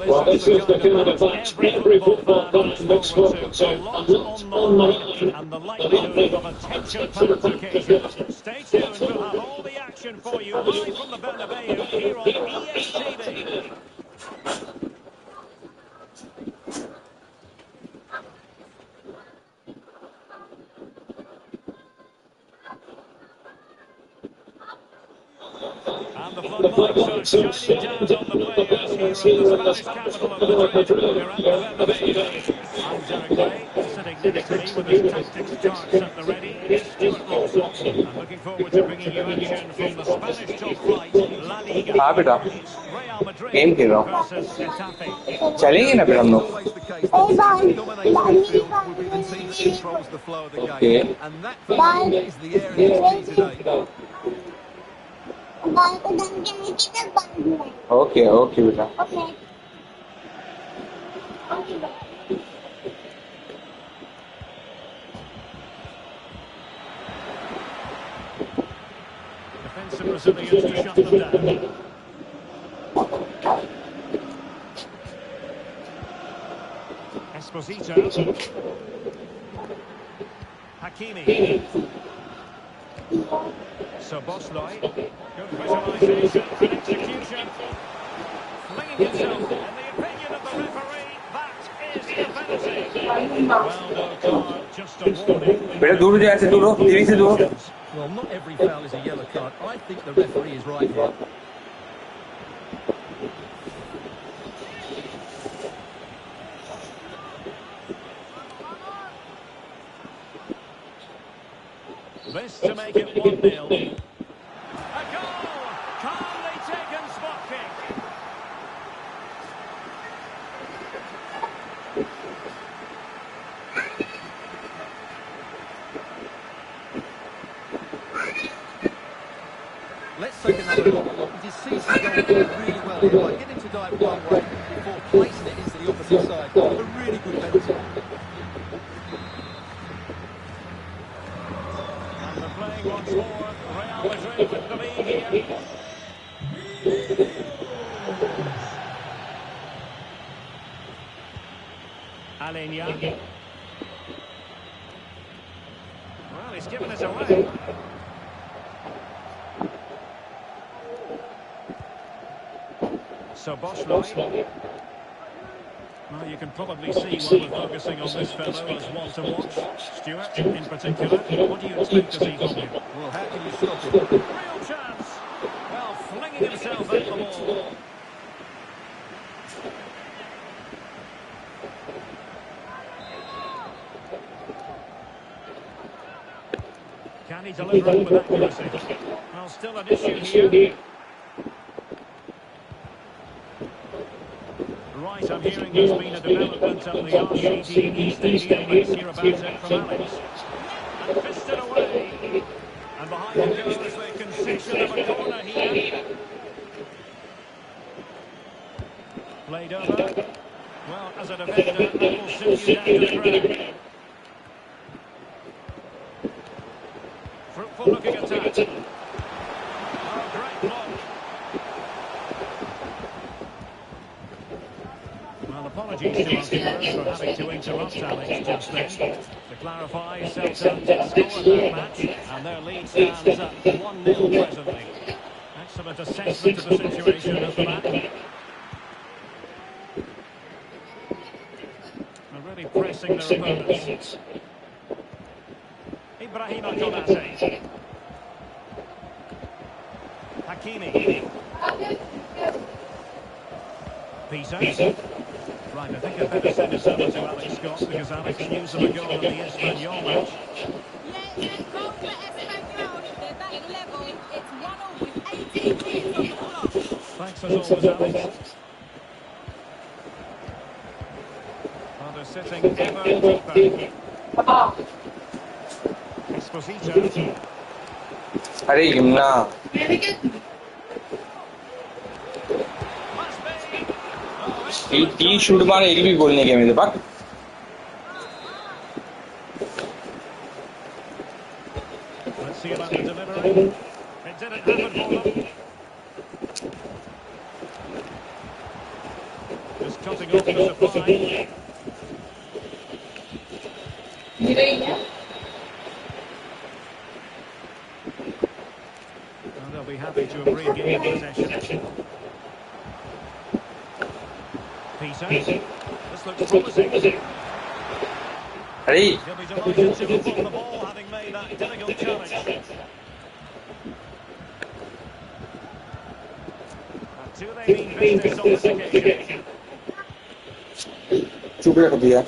Well, this is the kind of match every football fan looks forward to. A lot on the line and the likelihood of a tension-packed occasion. Stay tuned, we'll have all the action for you live from the Bernabeu here on ESTV. And the floodlights are shining down on the players here at the Spanish capital of Madrid. We're at the Bernabeu. I'm Derek Ray, sitting next to me with his tactics charts at the ready is Stuart Lawson. I'm looking forward to bringing you action from the Spanish top flight, La Liga. It's Real Madrid versus Getafe. चलेंगे ना फिर हम लोग okay okay बेटा Defensive Brazilians to shut them down. Esposito. Hakimi. Soboslai. Good visualization and execution. Flinging himself, in the opinion of the referee, that is the penalty. Well, no card, just a warning. बेटा दूर जाए से दूर हो TV से दूर Well, not every foul is a yellow card. I think the referee is right here. This to make it 1-0. A goal! Calmly taken spot kick. Let's take another look. He just sees the goal really well here by getting to dive one way before placing it into the opposite side. A really good penalty. And they're playing once more. Real Madrid with the lead here. Alenia. Well, he's given us away. Soboslai. Well, you can probably see why we're focusing on this fellow as one to watch. Stuart, in particular, what do you expect to see from him? Well, how can you stop him? Real chance. Well, flinging himself at the ball. Can he deliver it with accuracy? Well, still an issue here. Right, I'm hearing there's been a development at the RCD Stadium. Let's hear about it from Alex. And fisted away. And behind it goes the concession of a corner here. Played over. Well, as a defender, that will send you down to the ground. Fruitful looking attack. Oh, great block. Well, apologies to our viewers for having to interrupt Alex just then. To clarify, Celta did score that match, and their lead stands at 1-0 presently. Excellent assessment of the situation at the back. They're really pressing their opponents. Ibrahima Konate. Hakimi. Peter. Right, I think I'd better send this over to Alex Scott because Alex news of a goal in the Espanyol match. Yes, goal for Espanyol. They're back level. It's 1-0 with 18 minutes on the clock. Thanks as always, Alex. Well, they're sitting ever deeper. Esposito. अरे Yamuna T shoot मारे एक भी गोल नहीं किया मेरे पास Let's see about the delivery. for them. Just cutting off the supply. And they'll be happy to have regained possession. Peter. This looks promising. Hey. He'll be delighted to have won the ball, having made that difficult challenge. And do they mean business on this occasion? चुप रख दिया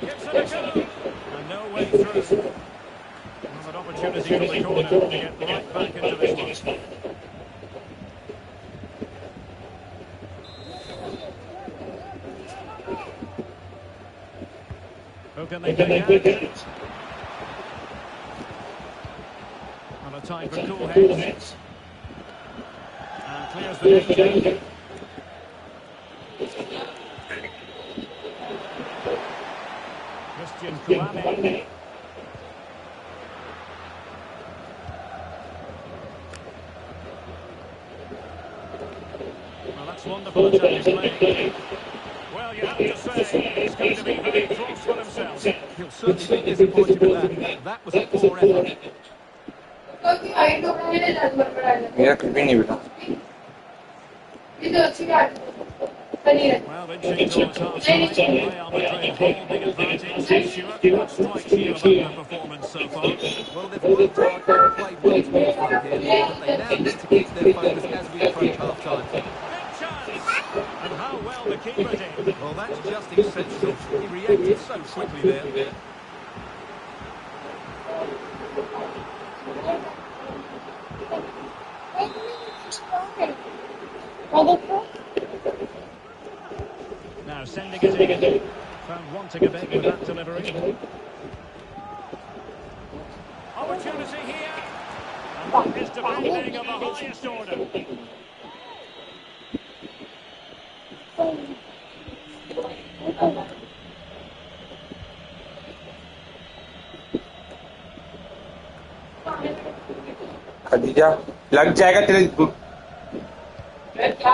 Gives it a go. And no way through. An opportunity from the corner to get right back into this one. Who can they take out? And a time for cool heads. And clears the danger. Christian Kouame. Well, that's wonderful attack play. Well, you have to say, he's going to be very cross with himself. He'll certainly be disappointed with that. That was a poor effort. मेरा कुछ भी नहीं बेटा Well, inching towards half-time, Real Madrid hold the advantage. Stuart, what strikes you about their performance so far? Well, they've worked hard and played well towards the front here, but they now need to keep their focus as we approach half-time. Big chance! And how well the keeper did. Well, that's just exceptional. He reacted so quickly there. Now sending it in. Found wanting a bit with that delivery. Opportunity here. And that is defending of the highest order. Khadija लग जाएगा तेरे क्या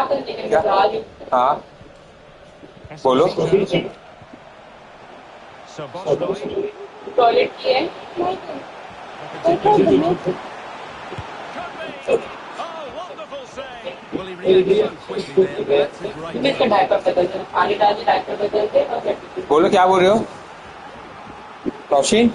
हाँ बोलो toilet की है Well, he reacted so quickly there. That's a great इसका diaper बदल दे पानी डाल के डायपर बदल दे और बोलो क्या बोल रहे हो रोशिन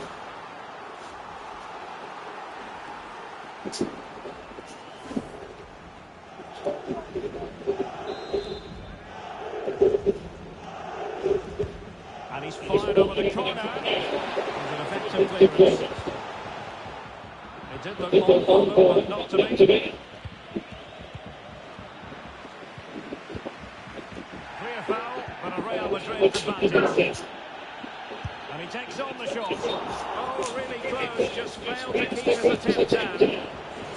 And he's fired over the corner. It was an effective clearance. It did look on for them, but not to be. Clear foul, but a Real Madrid advantage. And he takes on the shot. Oh, really close, just failed to keep his attempt down.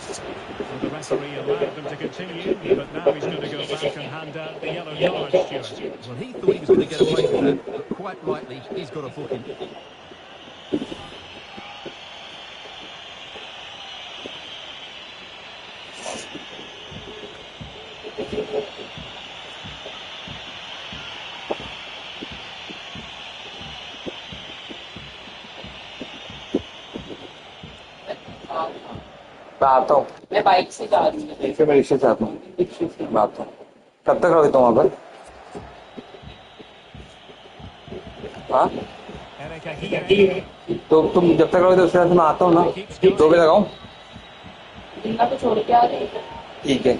Well, the referee allowed them to continue, but now he's going to go back and hand out the yellow card, Stuart. Well, he thought he was going to get away with that, but quite rightly, he's got a booking. मैं आता हूँ मैं bike से जा रही हूँ फिर मैं रिक्शे से आता हूँ मैं आता हूँ कब तक रहोगे तुम वहाँ पर हाँ तो तुम जब तक रहोगे तो उसके बाद मैं आता हूँ ना 2 बजे लगाऊँ इतना तो छोड़ के आ रही है ठीक है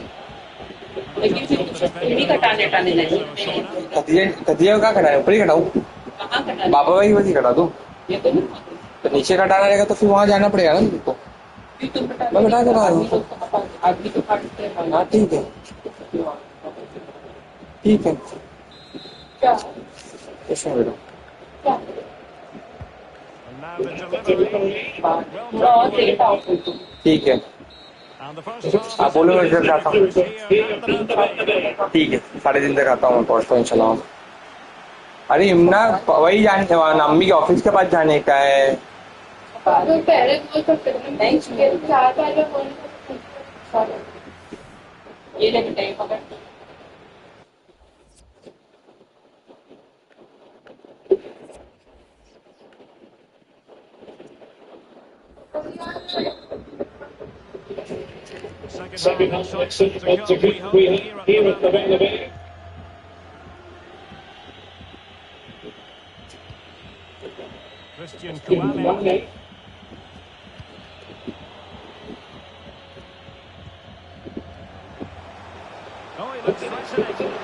लेकिन फिर भी कटाने लगी कदिया कहाँ खड़ा है ऊपर ही खड़ाऊँ कहाँ कटाने बाबा भाई वही खड़ा दूँ ये तो नहीं तो नीचे कटाना रहेगा तो फिर वहाँ जाना पड़ेगा ना तुमको तुम कटा मैं बता दे रहा हूँ आदमी तो काटते हैं हाँ ठीक है ठीक है क्या कुछ नहीं बेटा क्या And now the delivery. थोड़ा और लेट आओ तुम ठीक है And the first half आप बोलो मैं इधर जाता हूँ is here and about to be. ठीक है 3:30 तक आता हूँ मैं पहुँचता हूँ इंशाल्लाह अरे इमना वही जाने अम्मी के ऑफिस के पास जाने का है। तो पहले बोल सकते थे थैंक्स के 4 बार में बोल सकते। ये ले बेटा पकड़। Second half looks like to come. We hope here at the Bernabeu. Christian Kouame. Oh, he looks threatening.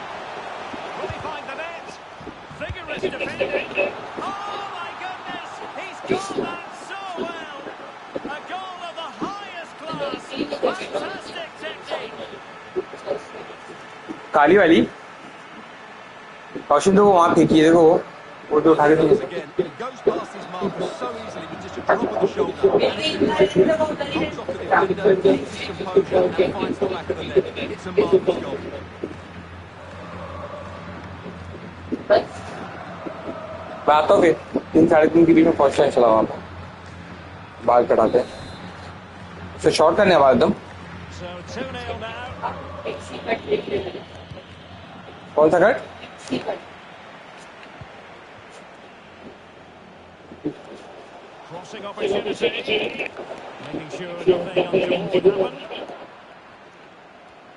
Will he find the net? Vigorous defending. Oh my goodness! He's got that so well. A goal of the highest class. Fantastic technique. काली वाली कौशिन तो वो वहाँ फेंकी है, देखो वो तो उठा के Again, he goes past his marker so easily with just a drop of the shoulder. And he comes off the defender, keeps his composure, and finds the back of the net. It's a marvellous goal. बात तो फिर 3 साढ़े 3 के बीच में first time चला वहाँ पर बाल कटाते फिर शॉर्ट करने वाला एकदम। So 2-0 now. कौन सा cut? Crossing opportunity. Making sure nothing untoward happened.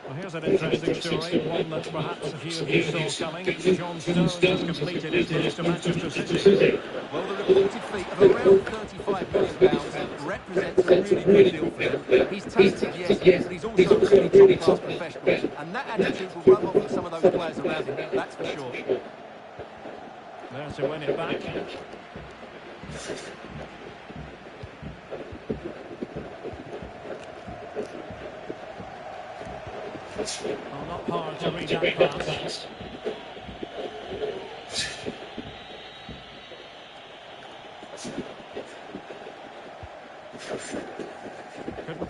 Well, here's an interesting story, one that perhaps a few of you saw coming. John Stones has completed his move to Manchester City. Well, the reported fee of around £35 million represents a really good deal for him. He's talented, yes, but he's also a really top-class professional. And that attitude will rub off on some of those players around him, that's for sure. There to win it back. Well, not hard to read that pass.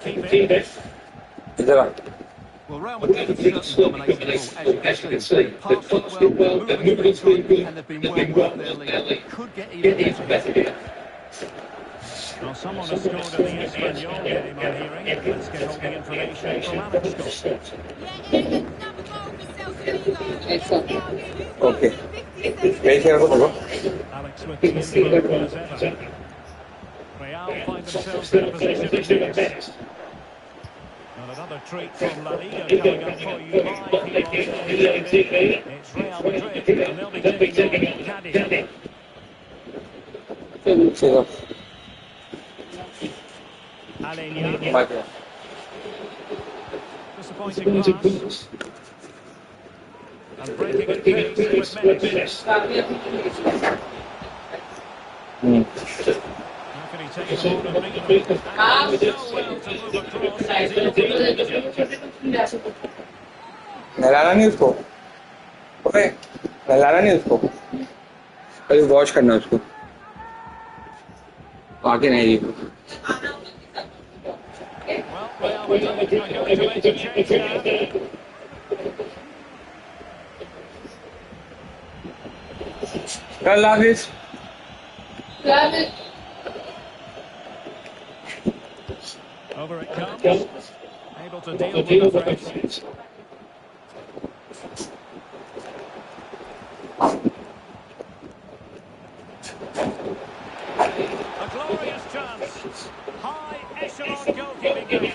Couldn't keep it. Well, Real Madrid have certainly dominated the ball, as you can see. Passed it well, movement's been good, and they've been well worth their lead. Could get even better here. Well, someone has scored in the Espanyol game, I'm hearing. Let's get all the information from Alex Scott. Okay मेरे ख्याल को देखो Alex with the info as ever. Real find themselves in a position to next. And another treat from La Liga coming up for you live here on TV. It's Real Madrid, and they'll be taking on Cadiz. चलो Alenia. Disappointing pass. And breaking at pace with minutes. How can he take the ball and beat them? And so well to move across. नहलाना नहीं उसको, okay नहलाना नहीं उसको, कल wash करना उसको, आगे नहीं देखो। Well, we're going to make a change now. कल हाफिज। Over it comes. Able to deal with the threat. A glorious chance. High echelon goalkeeping goal.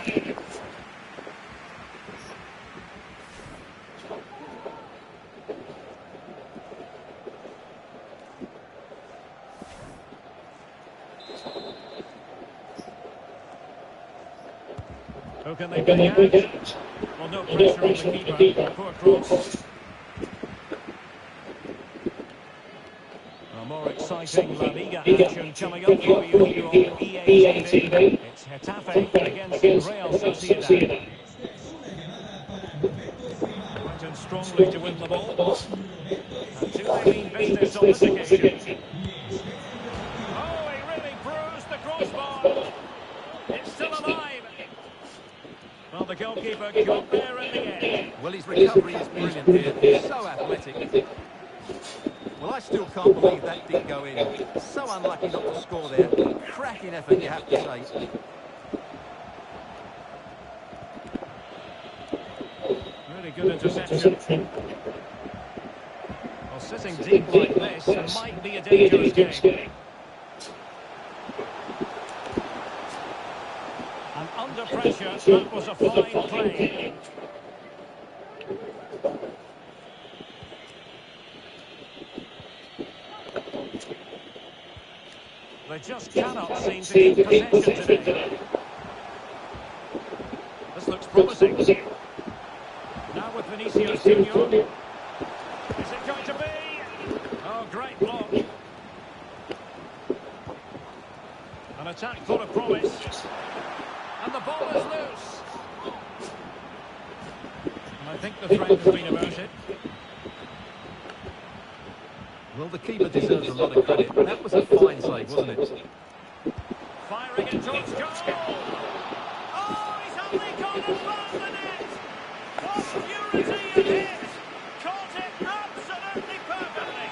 Who can they bring out? Well, no pressure on the keeper. Poor cross. More exciting La Liga action coming up for you here on EA TV. It's Getafe against Real Sociedad. Went in strongly to win the ball. And do they mean business on this occasion? Oh, he really bruised the crossbar. It's still alive. Well, the goalkeeper got there in the end. Well, his recovery is brilliant here. So athletic. Well, I still can't believe that didn't go in. So unlucky not to score there. Cracking effort, you have to say. Really good interception. Well, sitting deep like this might be a dangerous game. And under pressure, that was a fine play. They just cannot seem to keep possession today. This looks promising. Now with Vinicius Junior. Is it going to be? Oh, great block. An attack full of promise. And the ball is loose. And I think the threat has been averted. Well, the keeper deserves a lot of credit. That was a fine save, wasn't it? Firing it towards goal. Oh, he's only gone and found the net. What purity it is. Caught it absolutely perfectly.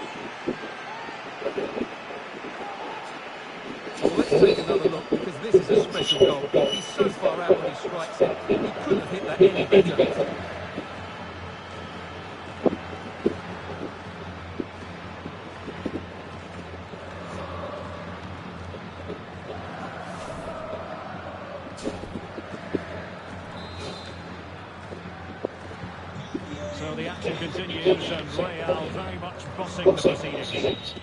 Well, let's take another look, because this is a special goal. He's so far out when he strikes it, he couldn't have hit that any better. So the action continues and Real very much bossing the proceedings.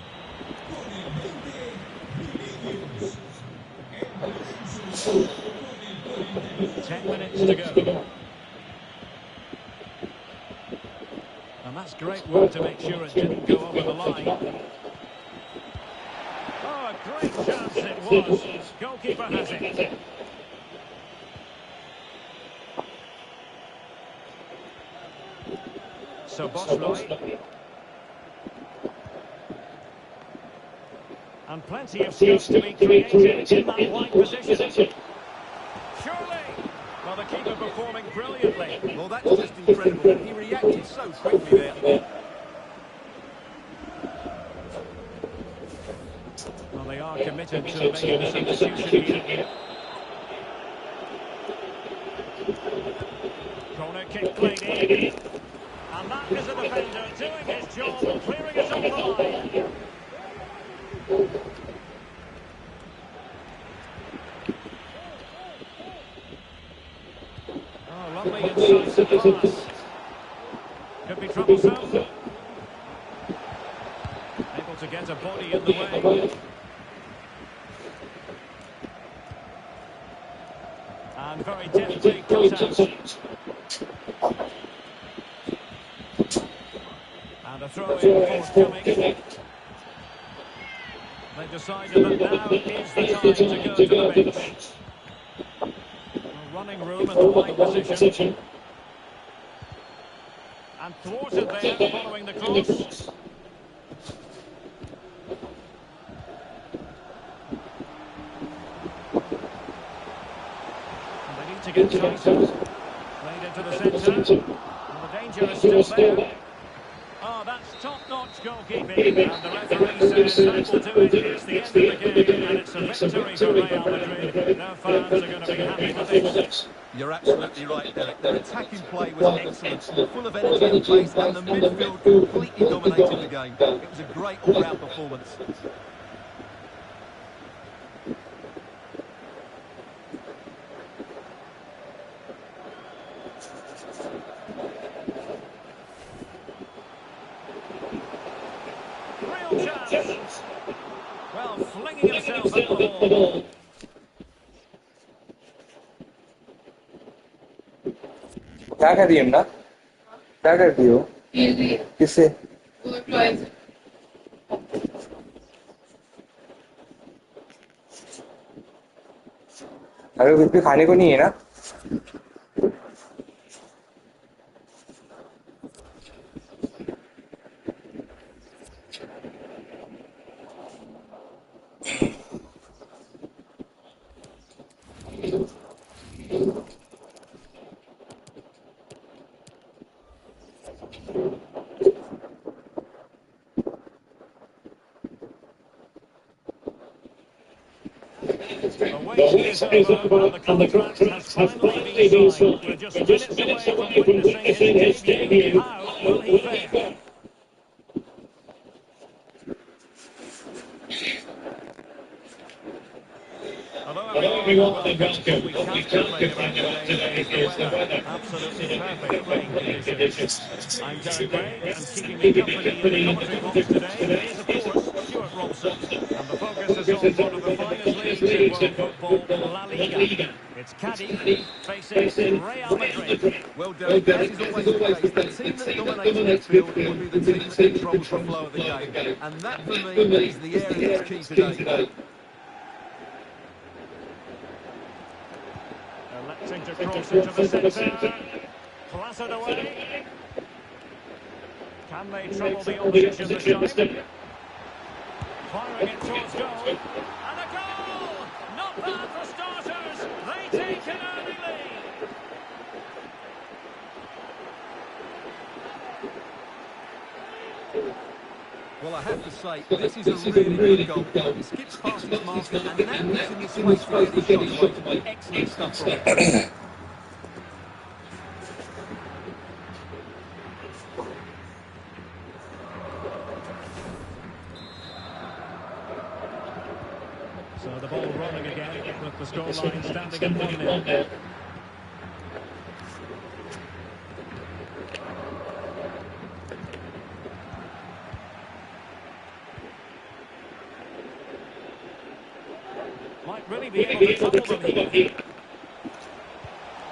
Ten minutes to go. And that's great work to make sure it didn't go over the line. Oh, a great chance it was. Goalkeeper has it. So Bosley. And plenty of space to be created in that wide position. Surely! Well, the keeper performing brilliantly. Well, that's just incredible. He reacted so quickly there. Well, they are committed to making the substitution here. Corner kick played in. And that is a defender doing his job, clearing it off the line. Oh, lovely incisive pass. Could be troublesome. Able to get a body in the way. And very deftly cut out. And a throw-in forthcoming. They decided that now is the time to go to the bench. Running room in the wide position. And thwarted there following the cross. And they need to get tighter. Played into the centre. And the danger is still there. Oh, that's top-notch goalkeeping. And the referee says that will do it. It's the end of the game, and it's a victory for Real Madrid. Their fans are going to be happy with this. You're absolutely right, Derek. Their attacking play was excellent, full of energy and pace, and the midfield completely dominated the game. It was a great all-round performance. Real chance. Well, flinging himself at the ball. क्या कर रही है ना क्या करती हो किससे अरे कुछ भी खाने को नहीं है ना The wait is over and the contract has finally been signed. We're just minutes away from witnessing his debut. How will he fare? Hello everyone and welcome. What we can't complain about today is the weather. Absolutely perfect playing conditions. I'm Derek Ray, and keeping me company in the commentary box today is, of course, Stuart Robson. And the focus is on one of the finest leagues in world football, La Liga. It's Cadiz facing Real Madrid. Well, Derek, as is always the case, the team that dominates midfield will be the team that controls the flow of the game. And that, for me, is the area that's key today. Electing to cross into the centre. Clattered away. Can they trouble the opposition this time? Firing it towards goal. And a goal! Not bad for starters. They take an early lead. Well, I have to say, this is a really good goal. He skips past his marker, and that puts him in space for any shot away. Excellent stuff from him. So the ball rolling again with the scoreline standing at 1-0. Might really be able to trouble them here.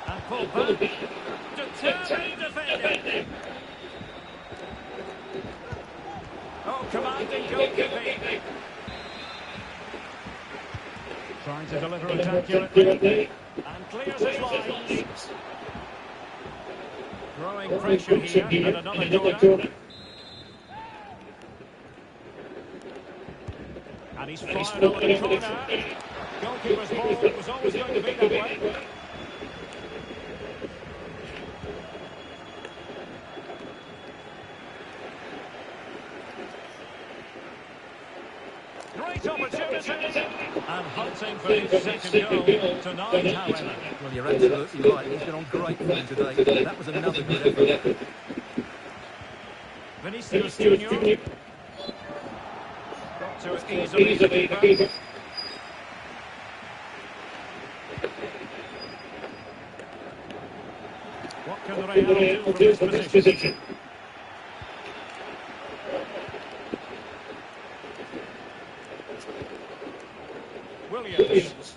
And pull back. Determined defending. Oh, commanding goalkeeping. Trying to deliver it accurately. And clears his lines. Growing pressure here and another corner. And he's fired over the corner. Goalkeeper's ball, it was always going to be that way. Great opportunity. And hunting for his second goal tonight, however. Well, you're absolutely right. He's been on great form today. That was another good effort. Vinicius Junior. Got to it easily, the keeper. What can Real do from this position? Williams.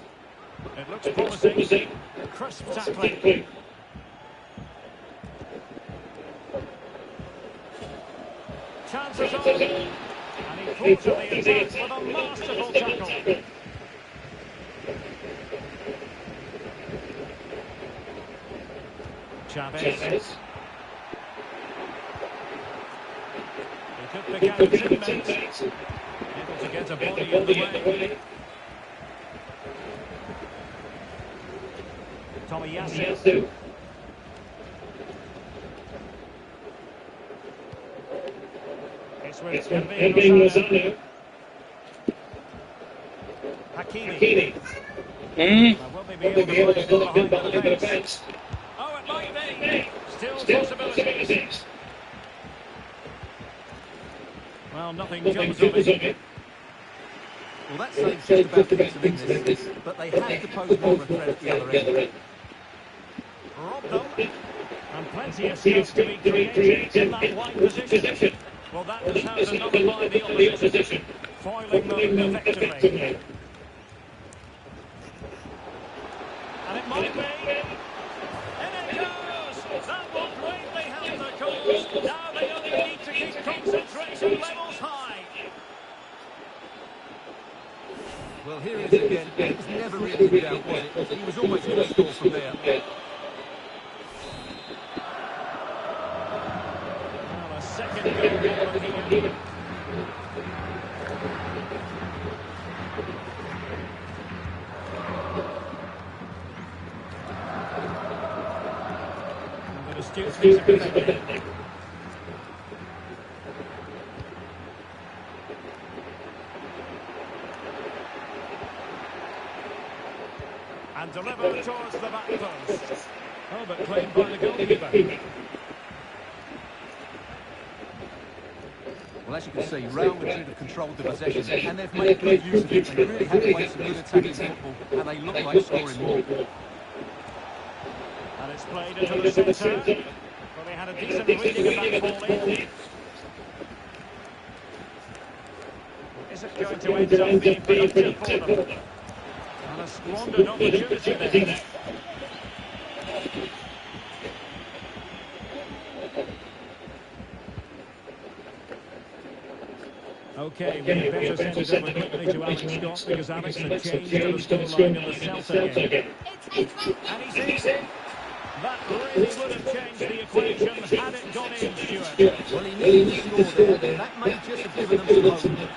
It looks promising. Crisp tackling. Chances on. And he fortunately advanced with a masterful tackle. Chavez. He could pick out teammates. Able to get a body in the way. Tomiyasu. It's with Irving Lozano. Hakimi. Will they be able to play it behind the fence? Oh, it might be. Still possibilities. Well, nothing jumps of it. Well, that saves just about fits them in this, but they have to pose more of a threat at the other end. Robbed them. And plenty of space to be created in that wide position. Well, that is how to nullify the opposition, foiling them effectively. And it might be. In it goes! That will greatly help the cause. Now they only need to keep concentration levels high. Well, here it is again. It was never really in doubt, was it? He was always going to score from there. Well, a second goal here. And an astute piece of defending. And delivered towards the back post. Oh, but claimed by the goalkeeper. Well, as you can see, Real Madrid have controlled the possession and they've made good use of it. They really have played some good attacking football and they look like scoring more. And it's played into the centre. Well, they had a decent reading of that ball in. Is it going to end up being productive for them? And a squandered opportunity there. Okay, we better send it over quickly to Alex Scott because Alex had changed the scoreline in the Celta game. And he's in. That really would have changed the equation had it gone in, Stuart. Well, he needed to score there. That may just have given them some hope.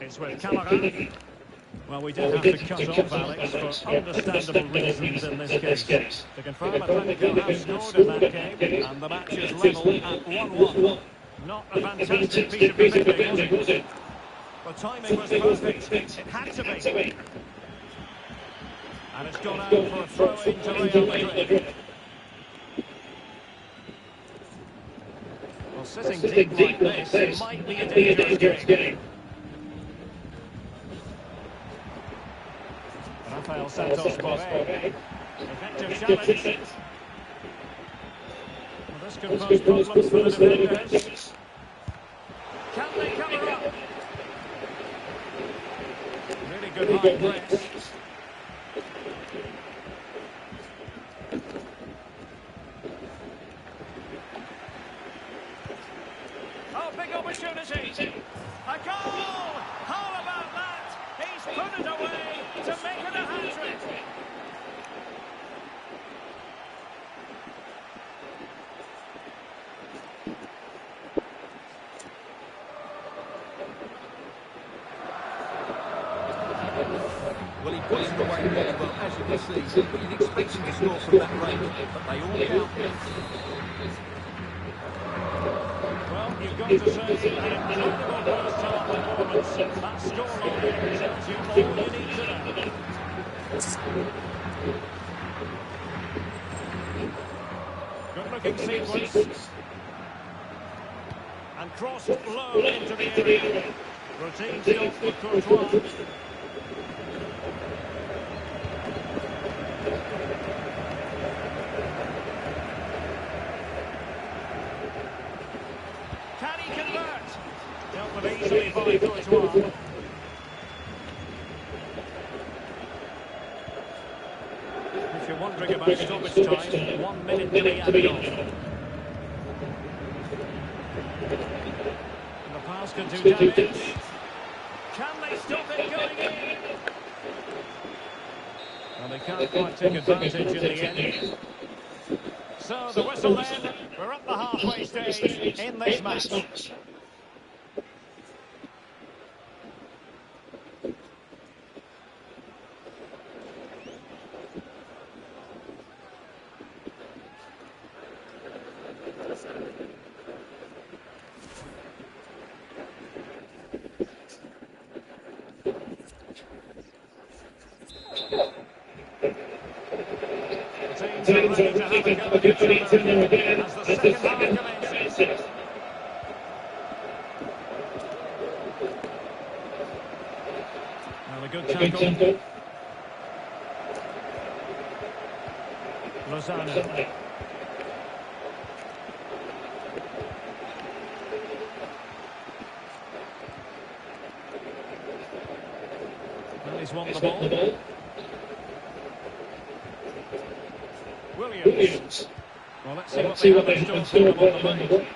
It's with Camara. Well, we did have to cut off Alex for understandable reasons in this case. To confirm, Atletico have scored in that game, and the match is level at 1-1. Not a fantastic piece of defending, was it? The timing was perfect. It had to be. And it's gone out for a throw-in to Real Madrid. Well, sitting deep like this might be a dangerous game. Rafael Santos Borré. Effective challenge. Well, this could pose problems for the defenders. Can they cover up? Really good high press. Oh, big opportunity. A goal! How about that? He's put it away to make it a hat-trick. Well, he puts it away really well, as you can see. But you'd expect him to score from that range, but they all count. Well, you've got to say, an incredible first-half performance. That scoreline tells you all you need to know. Good-looking sequence. And crossed low into the area. Routine stop for Courtois. Can he convert? Dealt with easily by Courtois. If you're wondering about stoppage time, 1 minute to be added on. And the pass can do damage. Can they stop it going in? Well, they can't quite take advantage in the end. So the whistle then, we're at the halfway stage in this match. Teams are ready to have a go at each other as the second half commences. Now a good tackle. Lozano. Well, he's won the ball. Williams. Well, let's see what they have in store for them on the night.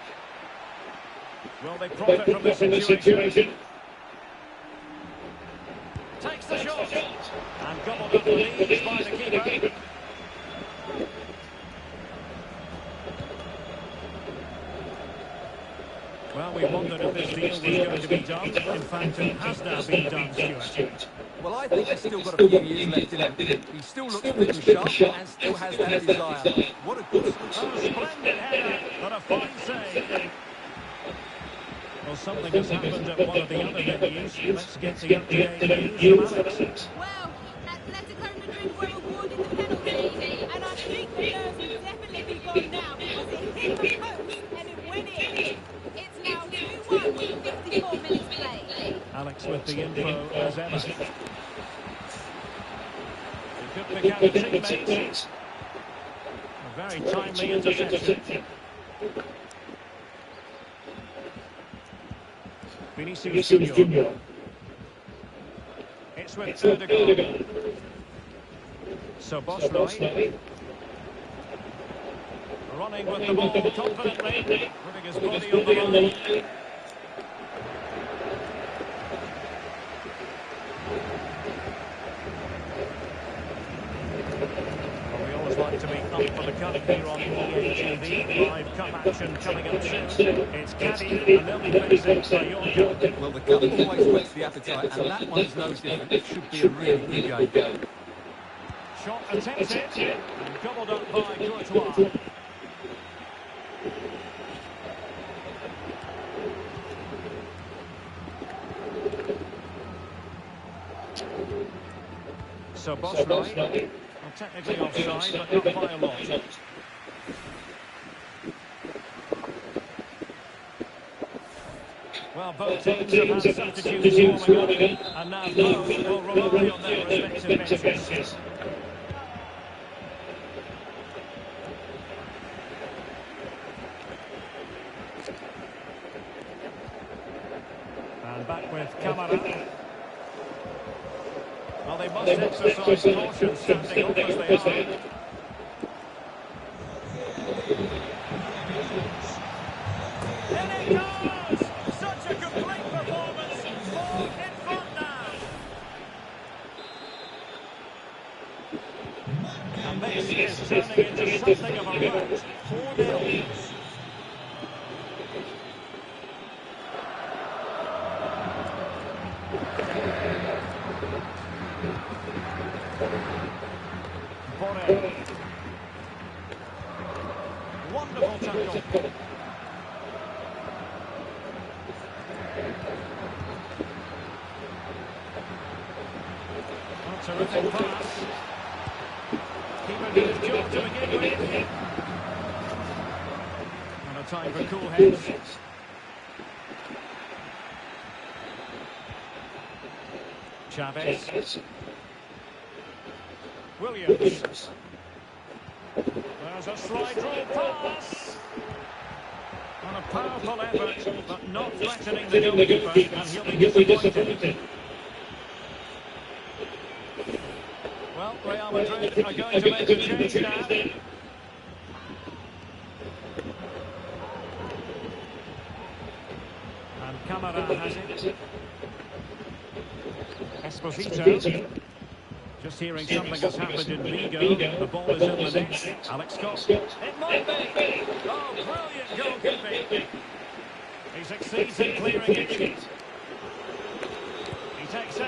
Will they profit from this situation? Takes the shot. And gobbled up with ease by the keeper. Well, we wondered if this deal was going to be done. In fact, it has now been done, Stuart. Well, I think he's still got a few years left in him. He still looks fit and sharp and still has that desire. What a good A splendid header, but a fine save. Well, something has happened at one of the other venues. Let's get the up-to-date news from Alex. Well, Atletico Madrid were awarded the penalty, and I think the nerves would definitely be gone now because it hit the post and it went in. It's now 2-1 with 54 minutes played. Alex with the info as ever. It could pick out teammates. A very timely interception. Vinicius Junior. It's with Odegaard. So Bosroy. Running with the ball confidently. Putting his body on the line. We always like to be up for the cup here on EA TV. Live cup action coming up soon. It's Caddy and they'll be facing Mallorca. Well, the cup always whets the appetite, and that one's no different. It should be a really good game. Shot attempted and gobbled up by Courtois. So Bosroy, well, technically offside, but not by a lot. Well, both teams have had substitutes warming up, and now both will rely on their respective benches. And back with Camara. Well, they must exercise caution standing up as they are. In it goes! Such a complete performance. 4 in front now. And this is turning into something of a rout. 4-0. Wonderful tackle. A terrific pass. Keeper did his job to begin with. And a time for cool heads. Chavez. Williams. There's a slide rule pass. And a powerful effort, but not threatening the goalkeeper, and he'll be disappointed. Well, Real Madrid are going to make a change now. And Camara has it. Esposito. Just hearing something has happened in Vigo. The ball is in the net. Alex Scott. It might be. Oh, brilliant goalkeeping. He succeeds in clearing it. He takes A.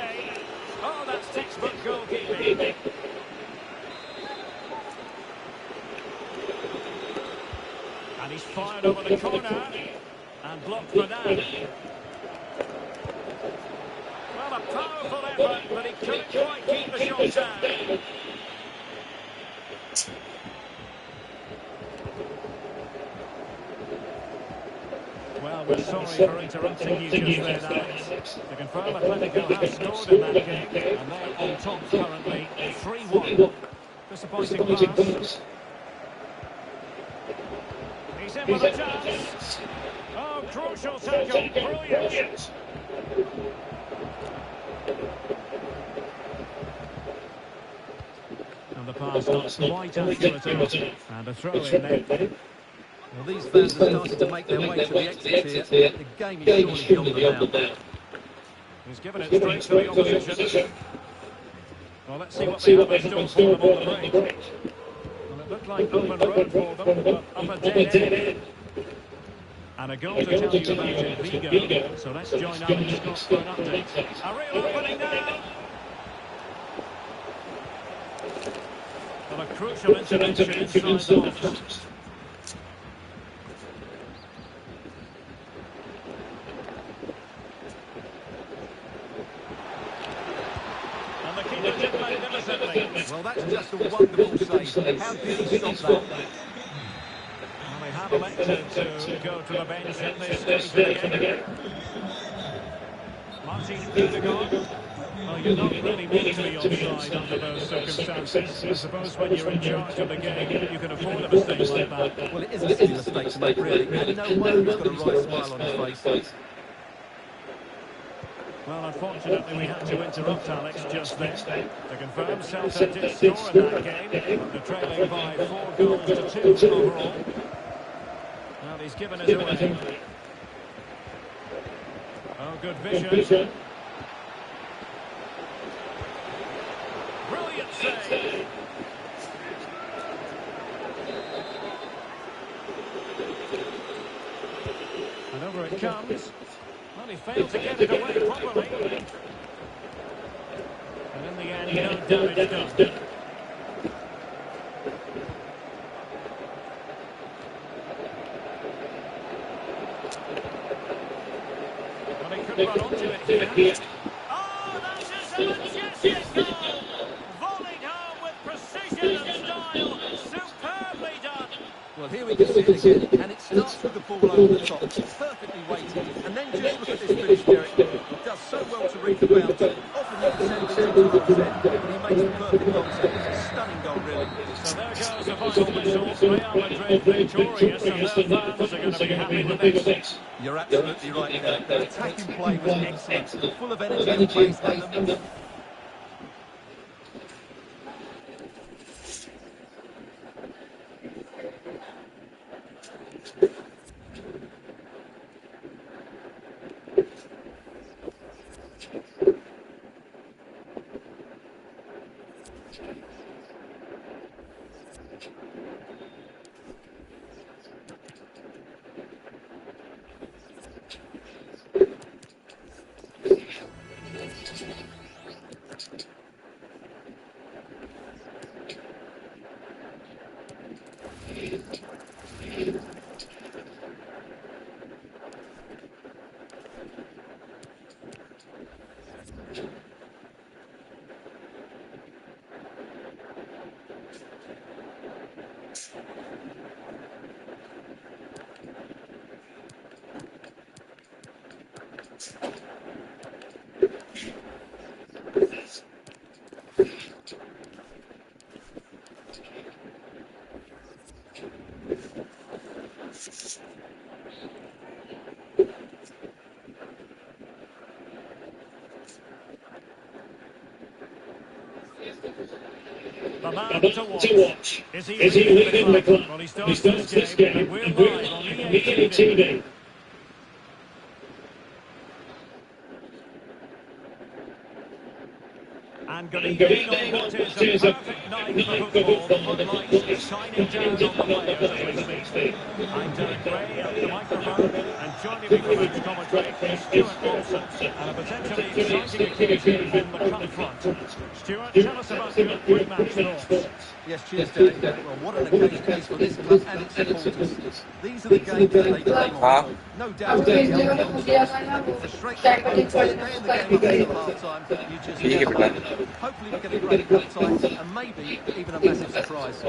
Oh, that's textbook goalkeeping. And he's fired over the corner. And blocked for now. Well, a powerful effort, but he couldn't quite keep the shot down. Well, we're sorry for interrupting you just there, Alex. To confirm, Atletico have scored in that game, and they're on top currently, 3-1. Disappointing pass. He's in with a chance. Oh, crucial tackle, brilliant. And the pass not quite accurate enough. And a throw in there. Well, these fans have started to make their way to the exit here. The game is surely beyond them now. He's given it straight to the opposition. Well, let's see what they have in store for them on the break. Well, it looked like open road for them, but up a dead end. And a goal to tell you about in Vigo. So let's join Alan Scott for an update. A real opening now. Well, a crucial intervention inside the box. it magnificently. Well, that's just a wonderful save. How did he stop that? Well, they have elected to go to the bench at this stage of the game. Martin Odegaard. Well, you're not really meant to be offside under those circumstances. I suppose when you're in charge of the game, you can afford a mistake like that. Well, it is a silly mistake to make, really. And no wonder he's got a right smile on his face. Well, unfortunately, we had to interrupt Alex just then. To confirm, Celta did score in that game. They're trailing by 4 goals to 2 overall. Well, he's given us away. Oh, good vision. Brilliant save. And over it comes. Well, he failed to get it away properly. And in the end, no damage done. Well, he could run onto it here. Oh, that is a majestic goal! Volleyed home with precision and style. Superbly done. Well, here we can see it again, and it starts with the ball over the top. Perfectly weighted. And then just look at this finish, Derek. He does so well to read the bounce. Often you can send it into the end, but he makes the perfect goal. So it's a stunning goal, really. So there goes the final whistle. Real Madrid victorious, and their fans are going to be happy with this. You're absolutely right there. The attacking play was excellent, full of energy and pace, and The man to watch. Is he within the club? Well, he starts this game, and we're live on EA TV. And going on what is a perfect night for football. The floodlights shining down on the players as we speak. I'm Derek Gray at the microphone, and joining me for match commentary is Stuart Wilson, and a potentially exciting occasion on the cup front. Stuart, tell us about your pre-match thoughts. yes, cheers, Derek. Well, what an occasion it is for this club and its supporters. These are the games that they dream of. No doubt, it's a straight stay in the game until half-time. You just never know. Hopefully we get a great cup tie and maybe even a massive surprise.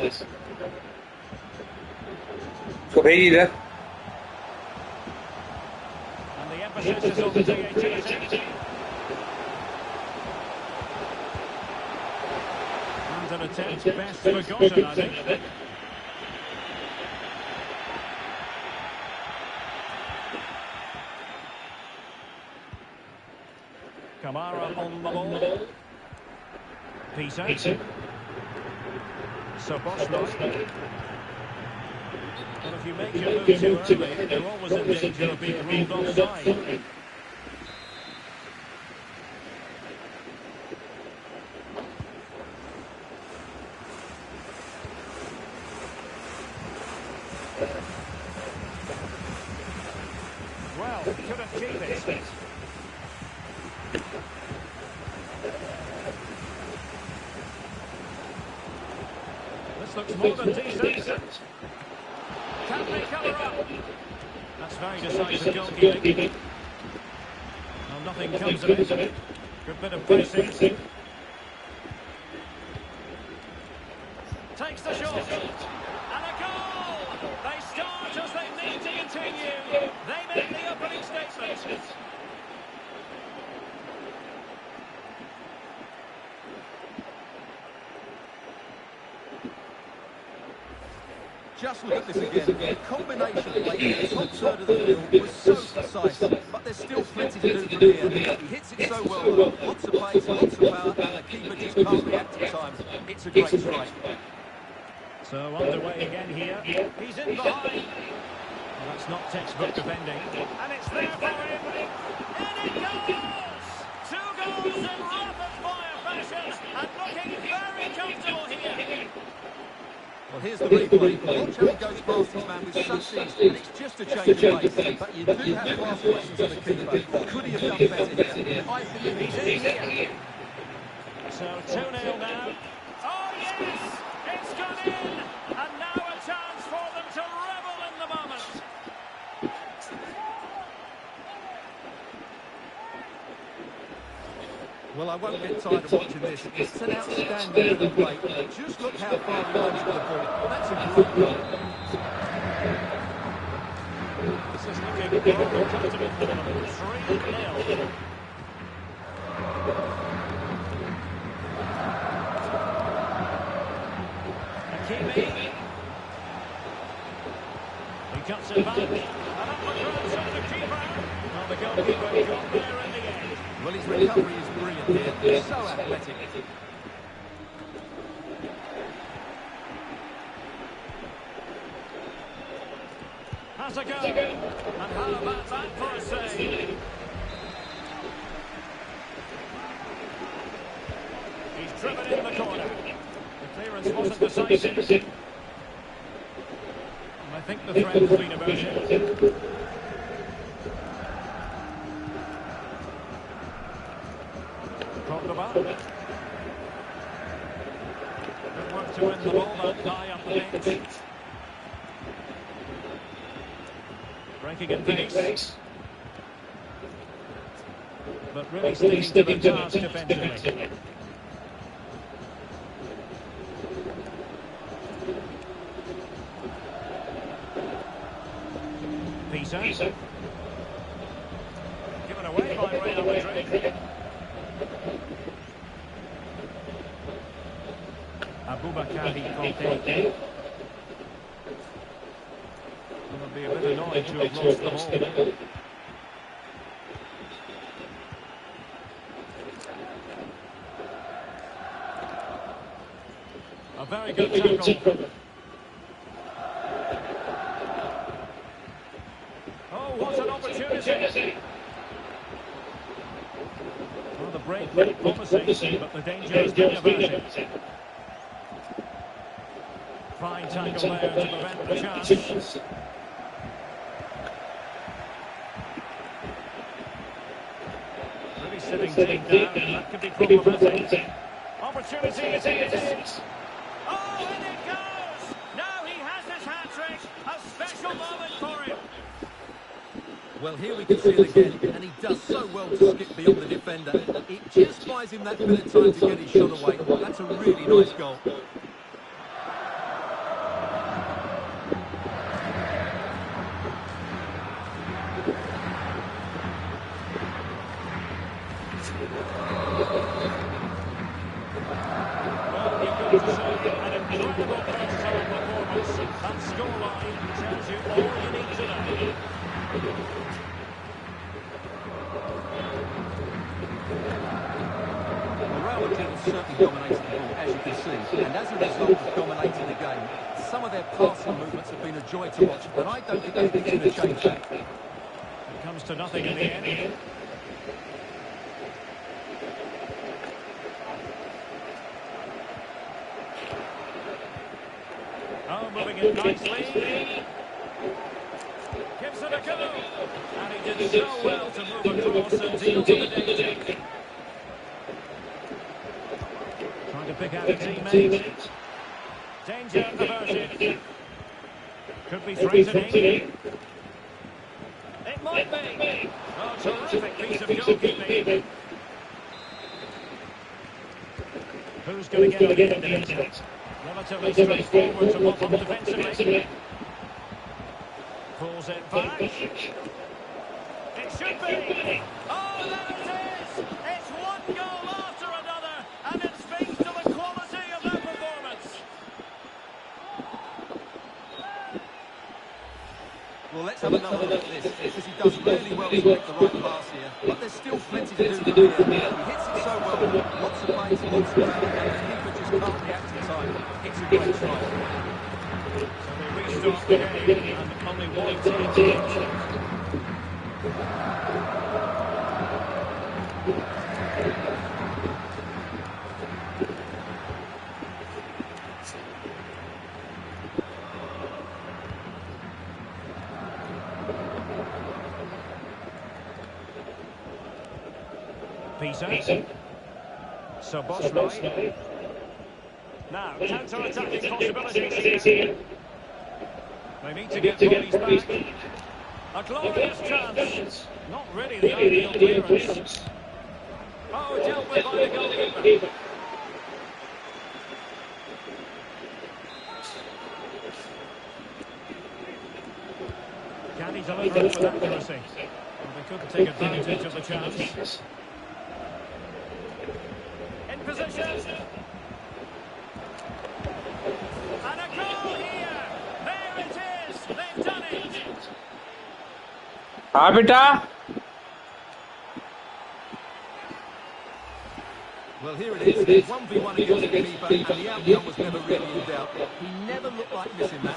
इसको भेज इधर And the emphasis is on the DHT. And an attempt best forgotten, I think. Kamara on the ball. Peter. Soboslai. Well, if you make your move too early, you're always in danger of being ruled offside. Well, couldn't keep it. This looks more than decent. Can they cover up? That's very decisive goalkeeping. Well, nothing comes of it. Good bit of pressing. Takes the shot. And a goal! They start as they need to continue. They make the opening statement. Just look at this again. The combination play in the top third of the field was so precise, but there's still plenty to do from here. He hits it so well. Lots of pace, lots of power, and the keeper just can't react at times. It's a great strike. So underway again here. He's in behind. Well, that's not textbook defending. And it's there for him. And it goes! 2 goals in rapid-fire fashion. And looking very comfortable here. Well, here's the replay. Watch how he goes past his man with such ease, and it's just a change of pace. But you do have to ask questions of the keeper. Could he have done better here? I think he's in here. So 2-0 now. Oh, yes! It's gone in! And now a chance for them to revel in the moment. Well, I won't get tired of watching this. It's an outstanding little play. Just look how far he runs with the ball. That's a great goal. This is looking more comfortable for them. 3-0. Hakimi. He cuts it back. And up the cross of the keeper. Well, the goalkeeper got there in the end. Well, his recovery is brilliant here. So athletic. Has a go. And how about that for a save? He's driven in the corner. The clearance wasn't decisive. And I think the threat has been averted. Good work to win the ball that high up the pitch. Breaking in pace. But really sticking to the task defensively. Peter. Given away by Real Madrid. Conte. Will be a bit annoyed to have lost the ball. A very good tackle. Oh, what an opportunity! Well, the break looked promising, but the danger has been averted. Fine tackle there to prevent the chance. Really sitting deep down, that could be problematic. Opportunity is his. Oh, in it goes! Now he has his hat-trick. A special moment for him. Well, here we can see it again, and he does so well to skip beyond the defender. It just buys him that bit of time to get his shot away. That's a really nice goal. Certainly dominating the ball, as you can see, and as a result of dominating the game, some of their passing movements have been a joy to watch, but I don't think anything's going to change that. It comes to nothing in the end. Oh, moving it nicely. Gives it a go. And he did so well to move across and deal with the danger. Trying to pick out a teammate. Danger averted. Could be threatening. It might be. Oh, terrific piece of goalkeeping. Who's going to get the end of it? Well, a relatively straightforward to mop up defensively. Pulls it back. It should be. Oh, there it is! It's one goal after another, and it speaks to the quality of that performance. Well, let's have another look at this, because he does really well to make the right pass here. But there's still plenty to do from here. He hits it so well, lots of pace, lots of power, and the keeper just can't react in time. It's a great strike. So they restart the game, and only one team to watch. Pisa. Soboslai. Now, counter-attacking possibilities here. They need to get bodies back. A glorious chance. Not really the ideal clearance. Oh, dealt with by the goalkeeper. Can he deliver it with accuracy? Well, they couldn't take advantage of the chance. In position. And a goal here. There it is. They've done it. हाँ बेटा. Well, here it is. It's 1v1 against the keeper, and the outcome was never really in doubt. He never looked like missing that.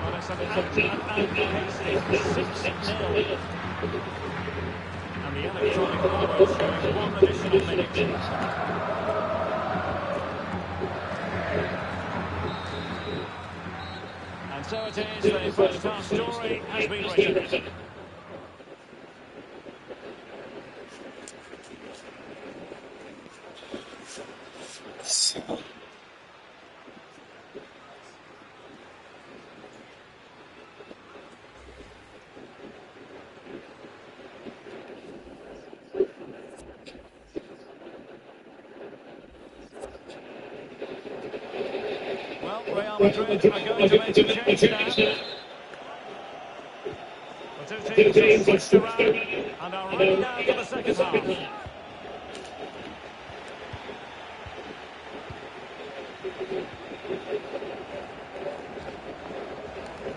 Well, it's an hasty 6-0. And the electronic board showing one additional minute. And so it is, the first half story has been written. Well, Real Madrid are going to make a change now. The two teams have switched around and are ready now for the second half.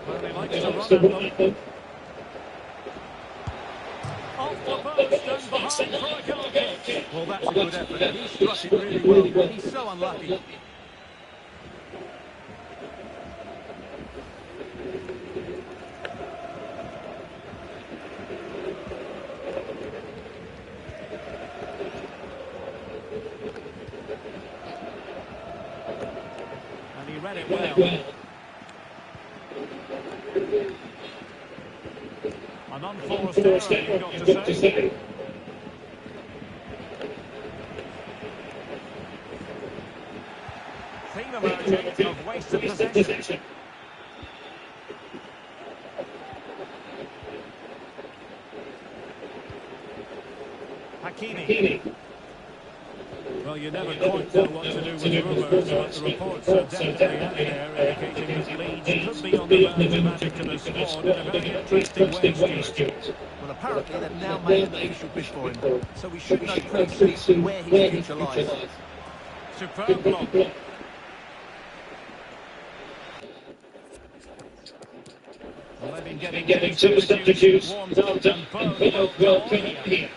Well, he likes to run at them. Off the post and behind for a goal kick. Well, that's a good effort. He struck it really well, but he's so unlucky. And he read it well. An unforced error, you've got to say. Theme emerging of wasted possession. Hakimi. Well, you never quite know what to do with rumours, but the reports are definitely out there indicating that Leeds could be on the verge of adding to the squad in a very interesting way, Stuart. Well, apparently they've now made an official bid for him, so we should know pretty soon where his future lies. Superb block. Well, they've been getting two substitutes warmed up and both well here.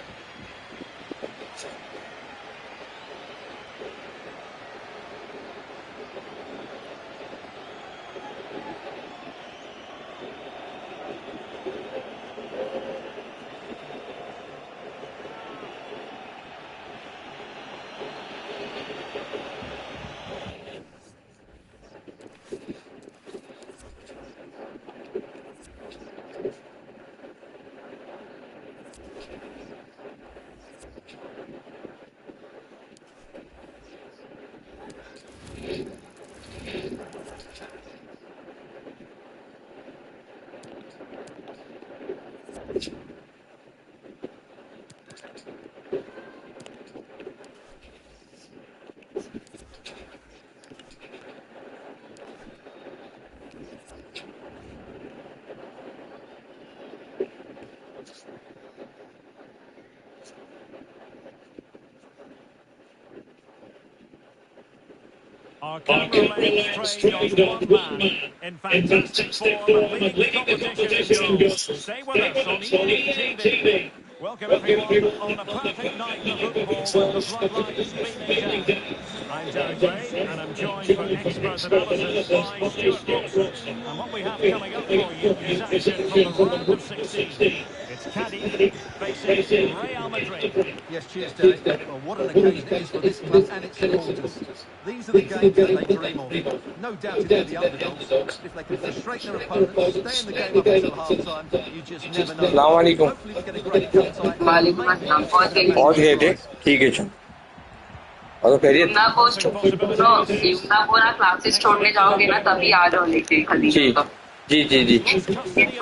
Our camera lens trained on one man in fantastic form and leading the competition in goals. Stay with us on EPTV. Welcome everyone on a perfect night for football with the floodlights beaming down. I'm Derek Ray and I'm joined for expert analysis by Stuart Robson. And what we have coming up for you is action from the round of 16. It's Cadiz facing Real Madrid. Yes, cheers, Derek. Well, what an occasion it is for this club and its supporters. These are the games that they dream of. No doubt they're the underdogs. If they can frustrate their opponents, stay in the game up until half-time, you just never know. Assalamualaikum. Hopefully we get a great cut-tight. वालेकुम अस्सलाम पहुंच गए थे ठीक है चल और तो करिए ना ना पूरा क्लासेस छोड़ने जाओगे ना तभी आ जाओ लेके खली जी जी जी जी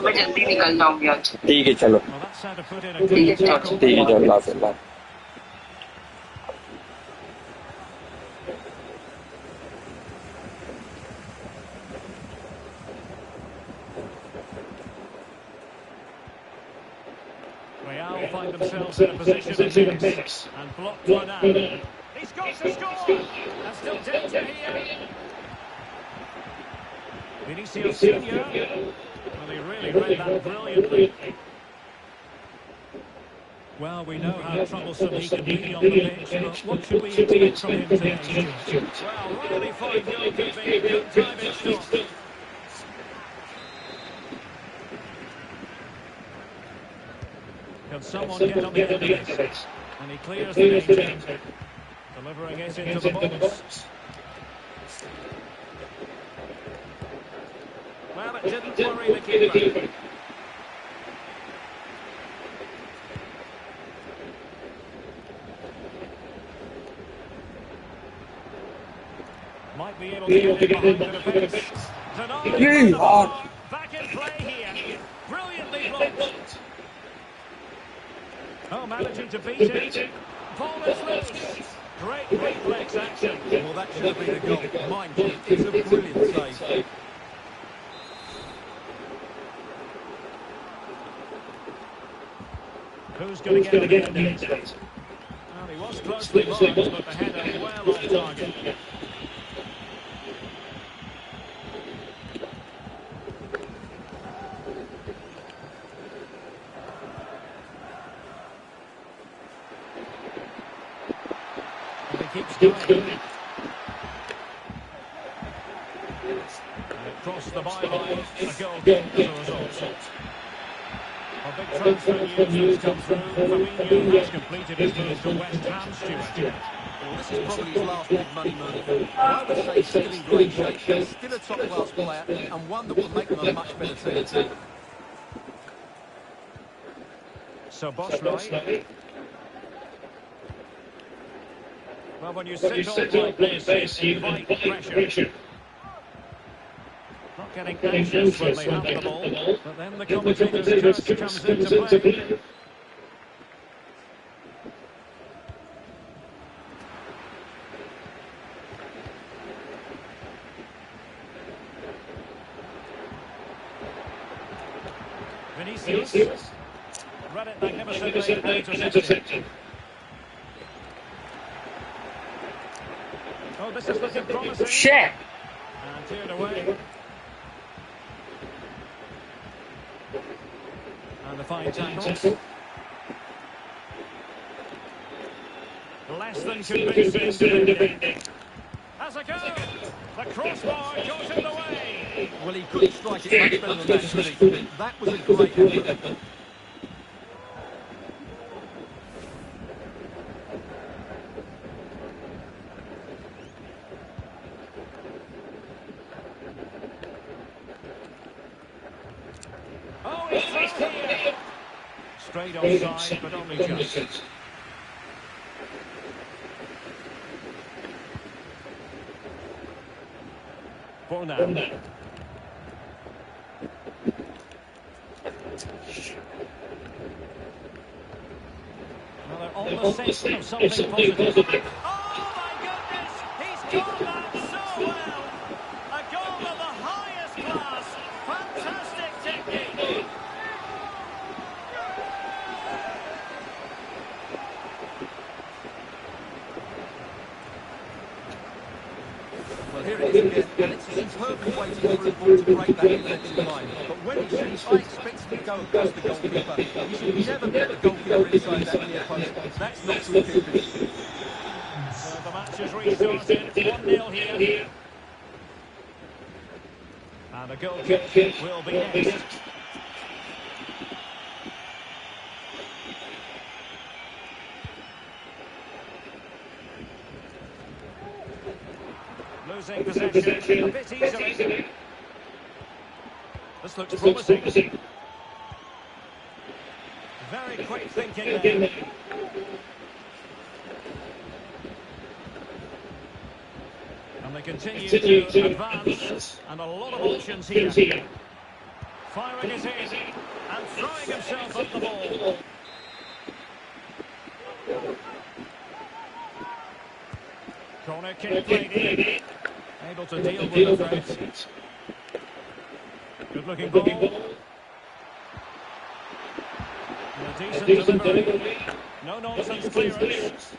मैं जल्दी निकल जाऊंगी आज ठीक है चलो Well, that's how to put in a good tackle. ठीक है चलो अल्लाह Real find themselves in a position of mix and blocked one out. He's got to score! And still danger here. Vinicius Junior. Well, he really read that brilliantly. Well, we know how troublesome he can be on the pitch, but what should we expect from him today? Well, really fine goalkeeping, good time in shot. Can someone get on the end of this? And he clears the danger, delivering it into the box. Well, it didn't worry the keeper. Might be able to get in behind the defence. Denied. Back in play here. Brilliantly blocked. Oh, managing to beat it. Ball is loose. Great reflex action. Well, that should have been a goal. Mind you, it's a brilliant save. Who's going to get the end of it? Well, he was closely marked, but the header well off target. And he keeps going. And it crossed the byline. A goal as a result. A big transfer news has come through. Fabinho has completed his move to West Ham, Stuart. Well, this is probably his last big money move. I would say still in great shape, still a top-class player, and one that will make them a much better team. So Boschley. Well, when you sit on like this, you invite pressure. Not getting anxious when they have the ball, but then the commentator's curse comes into play. Vinicius. Read it magnificently and intercepted. Oh, this is looking promising. shit And cleared away. And the fine tackle. Less than convincing defending. As a go, the crossbar goes in the way. Well, he couldn't strike it much better than that, could he? That was a great effort. Oh, it's right here. Straight offside, but only just. For now. Well, they're on the sense of something positive. Oh, my goodness! He's got that so well! A goal of the highest class! Fantastic technique! Well, through ball to break that defensive line. But when he shoots, I expect him to go across the goalkeeper. He should never put the goalkeeper inside that near post. That's not good keeping. So the match has restarted. 1-0 here. And a goal kick will be next. Losing possession a bit easily. This looks promising. Very quick thinking there. And they continue to advance, and a lot of options here. Firing it in, and throwing himself at the ball. Corner kick played in. Able to deal with the threat. Good looking ball. And a decent delivery. No nonsense clearance.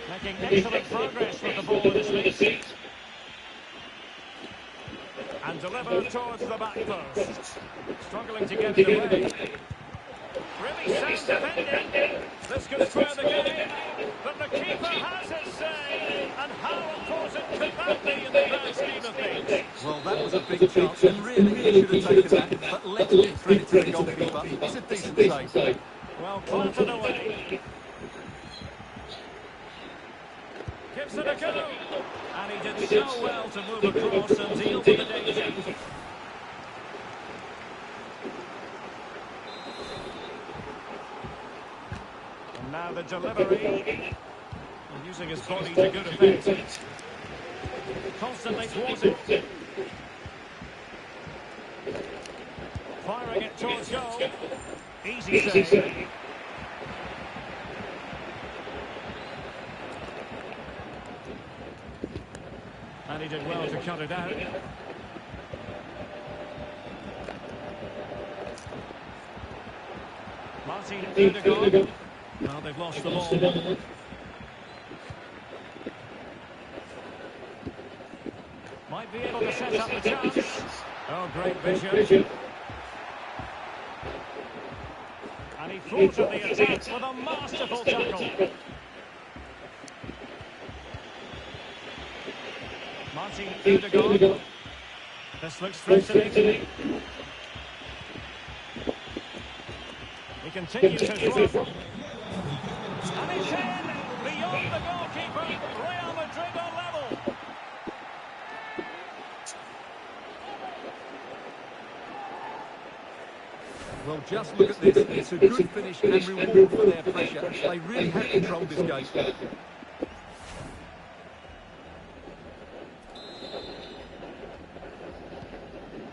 Making excellent progress with the ball in his feet. And delivered towards the back post. Struggling to get it away. Really sound defending. This could throw the game. But the keeper has his say. And how important could that be in the grand scheme of things? Well, that was a big chance, and really he should have taken that. But let's give credit to the goalkeeper. It's a decent save. Well, clattered away. Gives it a go. And he did so well to move across and deal with the danger. And now the delivery. And using his body to good effect. Constantly thwarted. Firing it towards goal. Easy save. And he did well to cut it out. Martin Odegaard. Well, they've lost the ball. Might be able to set up the chance. Oh, great vision. And he thwarted the attack with a masterful tackle. Martin Odegaard. This looks threatening. He continues his run. And he's in! Beyond the goalkeeper. Real Madrid on level. Well, just look at this. It's a good finish and reward for their pressure. They really have controlled this game.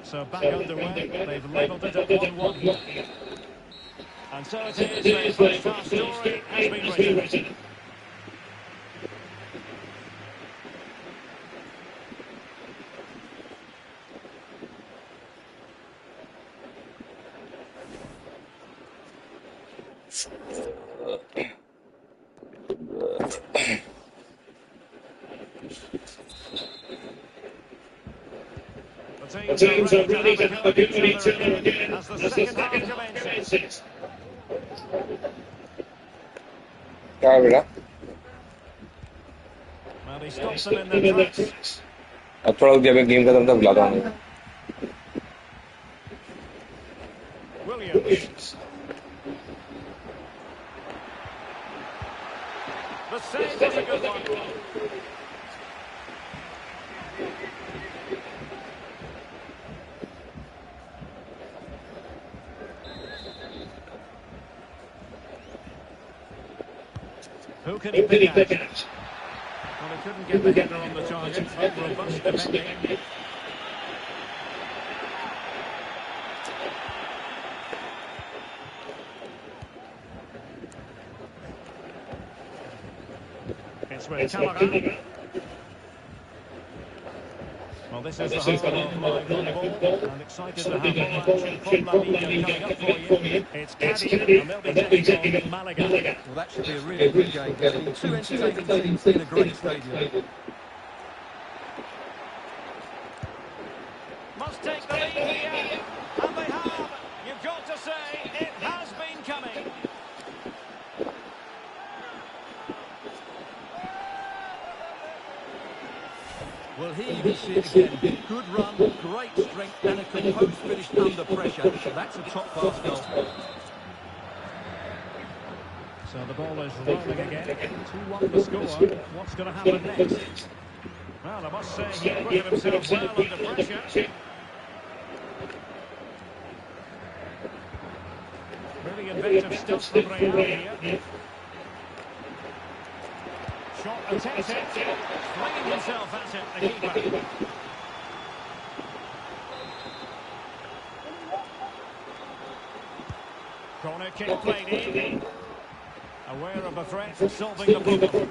So back underway, they've levelled it at 1-1 here. And so it is, their first half story has been written. The teams are ready to have a good each other again as the second half commences. क्या है बेटा? Well, he stops them in their tracks. अब थोड़ा जब game खत्म तब बुलाता हूँ. Williams. The save was a good one. Who can he pick out? Well, he couldn't get the header on the target. Robust defending. It's with Callaghan. Well, this is the heart of live volleyball, and excited to have more action from La Liga coming up for you. It's Cádiz, and they'll be taking on Malaga. Well, that should be a really good game between two entertaining teams in a great stadium. Must take the lead here, and they have. You've got to say, it has been coming. Well, here you can see it again. Good run, great strength, and a composed finish under pressure. That's a top-class goal. So the ball is rolling again. 2-1 the score. What's going to happen next? Well, I must say he acquitted himself well under pressure. Really inventive stuff from Real here. Shot attempted, flinging himself at it, the keeper. Corner kick played in. Aware of the threat, solving the problem.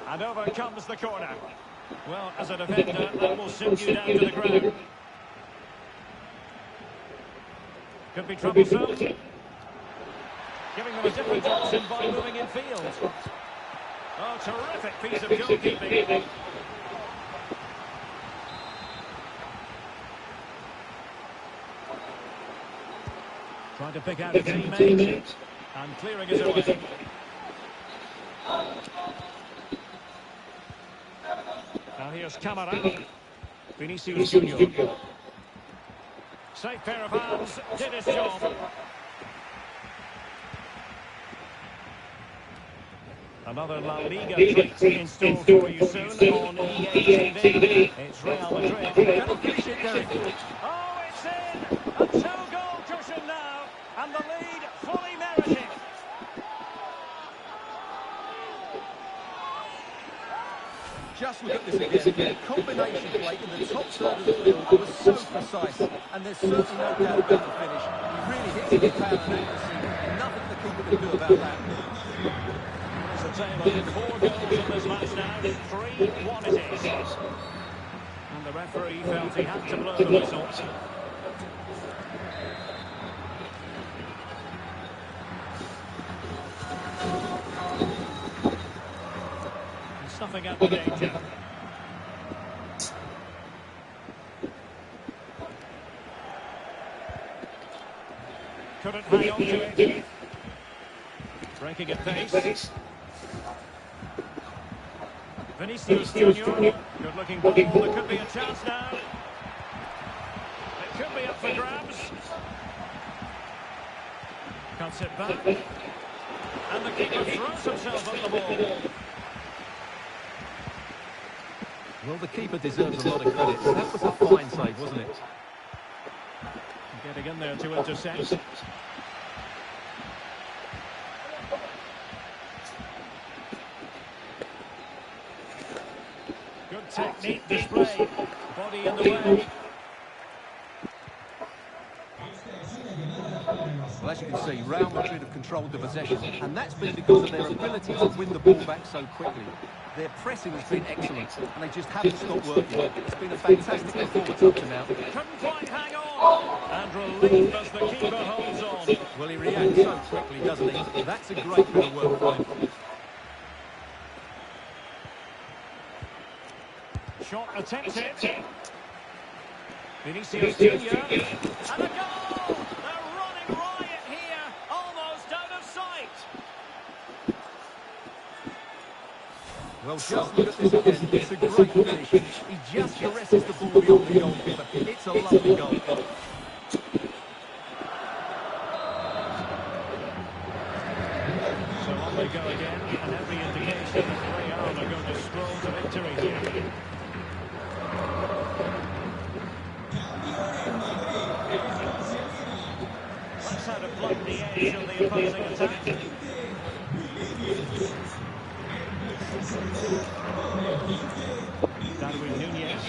And over comes the corner. Well, as a defender, that will send you down to the ground. Could be troublesome. Giving them a different option by moving in field. Oh, terrific piece of goalkeeping. Trying to pick out a teammate. And clearing his away. Now here's Camara. Vinicius Junior. Safe pair of hands, did his job. Another La Liga treat in store for you soon on EA TV. It's Real Madrid. Can he finish it, Derek? Oh, it's in! A two-goal cushion now, and the lead fully merited. Just look at this again. The combination play in the top third of the field was so precise, and there's certainly no doubt about the finish. He really hits it with power and accuracy. Nothing the keeper can do about that. It's a tale of 4 goals in this match now. 3-1 it is. And the referee felt he had to blow the whistle. Snuffing out the danger. Couldn't hang on to it. Breaking at pace. Vinicius Junior. Good looking ball. There could be a chance now. It could be up for grabs. Cuts it back. And the keeper throws himself at the ball. Well, the keeper deserves a lot of credit. That was a fine save, wasn't it? Getting in there to intercept. Good technique displayed. Body in the way. Well, as you can see, Real Madrid have controlled the possession, and that's been because of their ability to win the ball back so quickly. Their pressing has been excellent, and they just haven't stopped working. It's been a fantastic performance up to now. Couldn't quite hang on. And relief as the keeper holds on. Well, he reacts so quickly, doesn't he? That's a great bit of work for him. Shot attempted. Vinicius Junior. And a goal! They're running riot here, almost out of sight. Well, just look at this again. It's a great finish. He just caresses the ball beyond the goalkeeper. It's a lovely goal. So on they go again, and every indication that Real are going to stroll to victory here. That's how to plug the edge of the opposing attack. Darwin Nunez.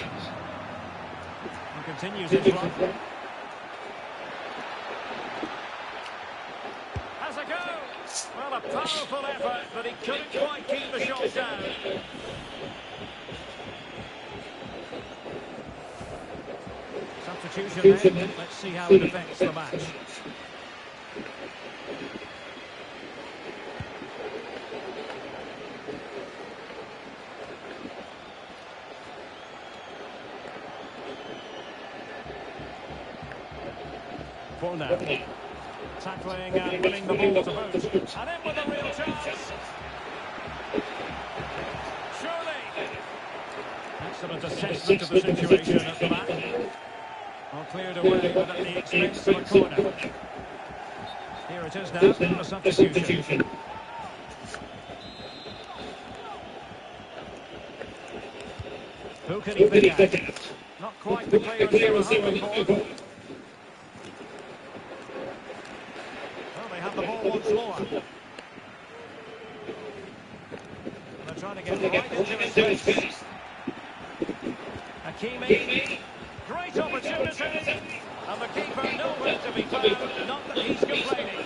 He continues his run. Has a go. Well, a powerful effort, but he couldn't quite keep the shot down. Substitution then. Let's see how it affects the match. For now. Tackling and winning the ball to boot. And in with a real chance. Surely. Excellent assessment of the situation at the back. Well, cleared away, but at the expense of a corner. Here it is now, a substitution. Who can he pick at? Not quite the clearance they were hoping for. The ball once more. They're trying to get right into his face. Hakimi. Great opportunity. And the keeper nowhere to be found. Not that he's complaining.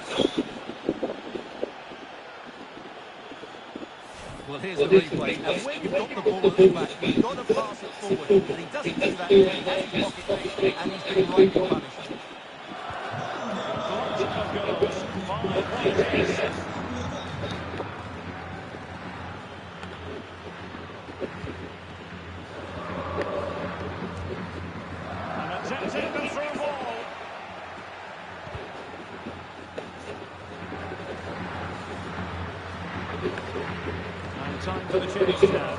Well, here's the replay. And when you've got the ball at the back, you've got to pass it forward. And he doesn't do that there. He has his pocket pick, and he's been rightly punished. Time for the change now.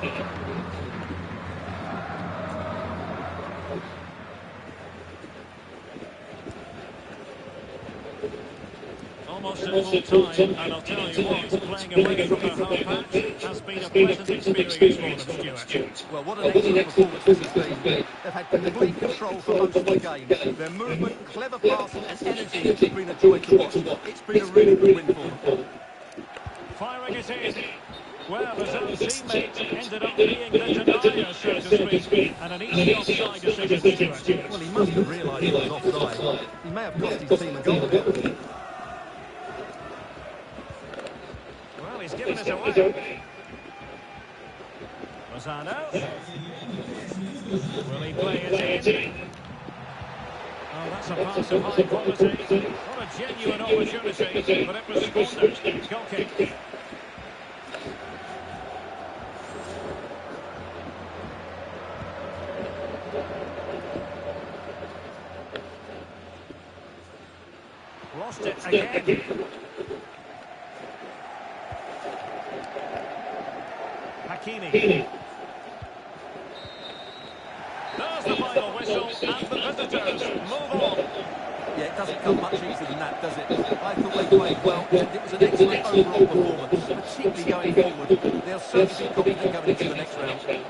Almost at full time, and I'll tell you what, playing away from their home patch has been a pleasant experience for them, Stuart. Well, what an excellent performance this has been. They've had complete control for most of the game. Their movement, clever passing and energy has been a joy to watch. It's been a really good win for them. Firing it in. Well, his own teammate ended up being the denier, so to speak, and an easy offside decision, Stuart. Well, he must have realised he was offside. He may have cost his team a goal there. Well, he's given it away. Lozano. Will he play it in? Oh, that's a pass of high quality. What a genuine opportunity, but it was squandered. Goal kick. Lost it again. Hakimi. There's the final whistle, and the visitors move on. Yeah, it doesn't come much easier than that, does it? I thought they played well, and it was an excellent overall performance, particularly going forward. They'll certainly be confident going into the next round.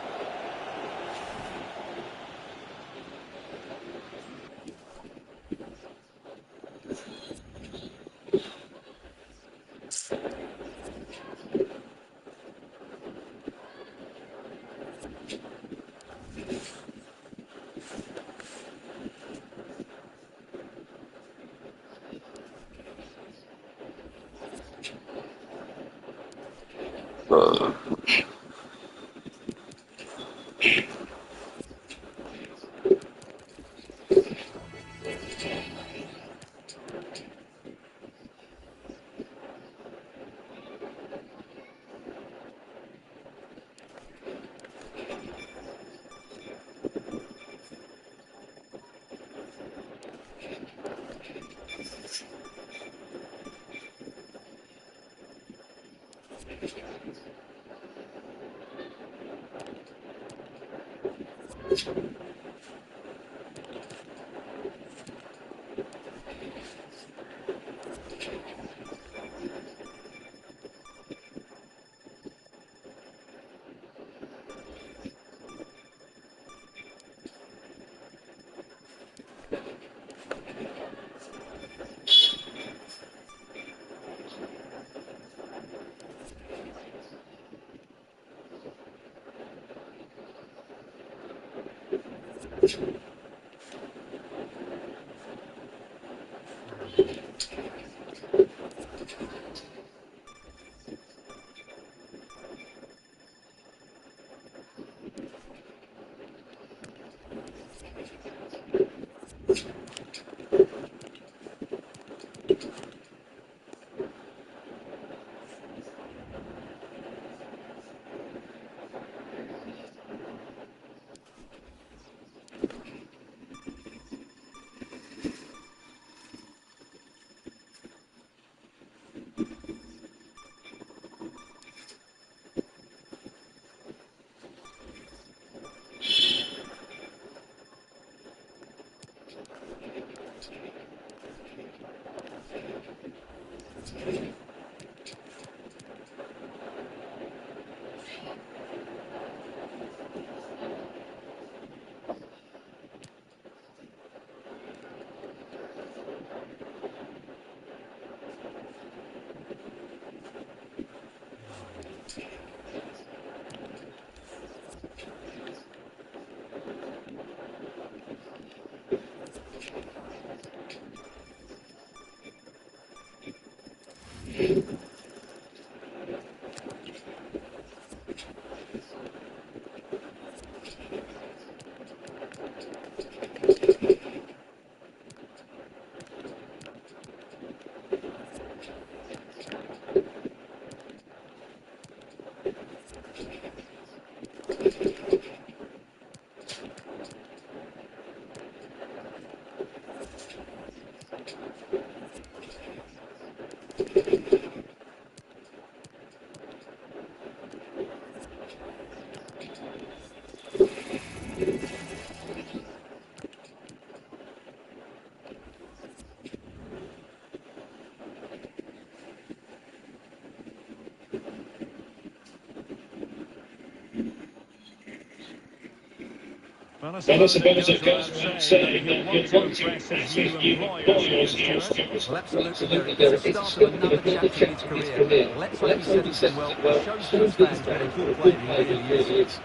Well, I suppose it goes without saying that he'll want to impress his new employers, Stuart. Well, absolutely, Derek. It's the start of another chapter in his career. Let's hope he settles in well. It shows those fans what a good player he really is.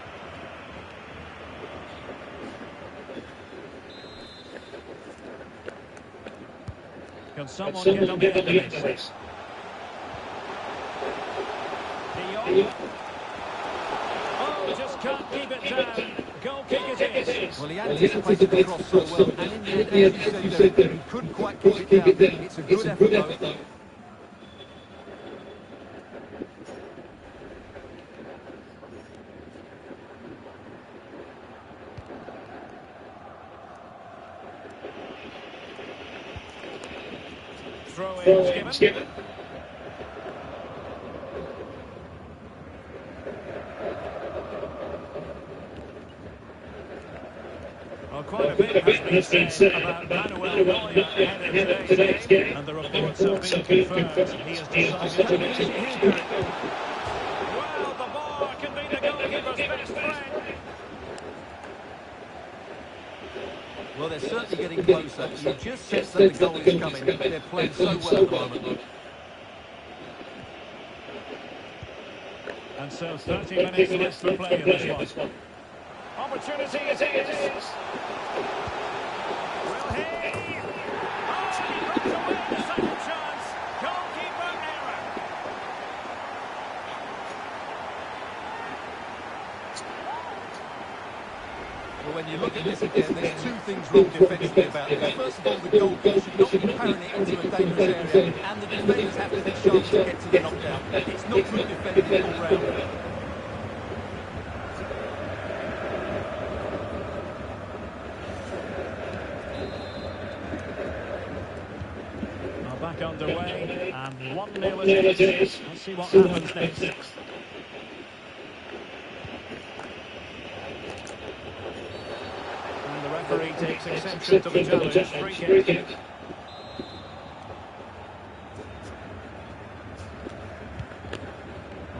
Can someone get on the end of this? Oh, just can't keep it down. Goal kick it is. Well, he anticipated the cross so well, and in the end, as you said, he couldn't quite keep it down. It's a good effort, though. Throw-in given. Well, quite a bit has been said about Manuel Neuer ahead of today's game, and the reports have been confirmed. He has decided to miss it. Well, the bar can be the goalkeeper's best friend. Well, they're certainly getting closer. You just sense that the goal is coming. They're playing so well at the moment. And so 30 minutes left to play in this one. Opportunity it is. Will he? Oh, he puts away the second chance. Goalkeeper error. Well, when you look at this again, there's two things wrong defensively about it. First of all, the goalkeeper should not be carrying it into a dangerous area, and the defenders have to be sharp to get to the knockdown. It's not good defending all round. Back underway, and 1-0 it is. Let's see what happens next. And the referee takes exception to the challenge. Free kick.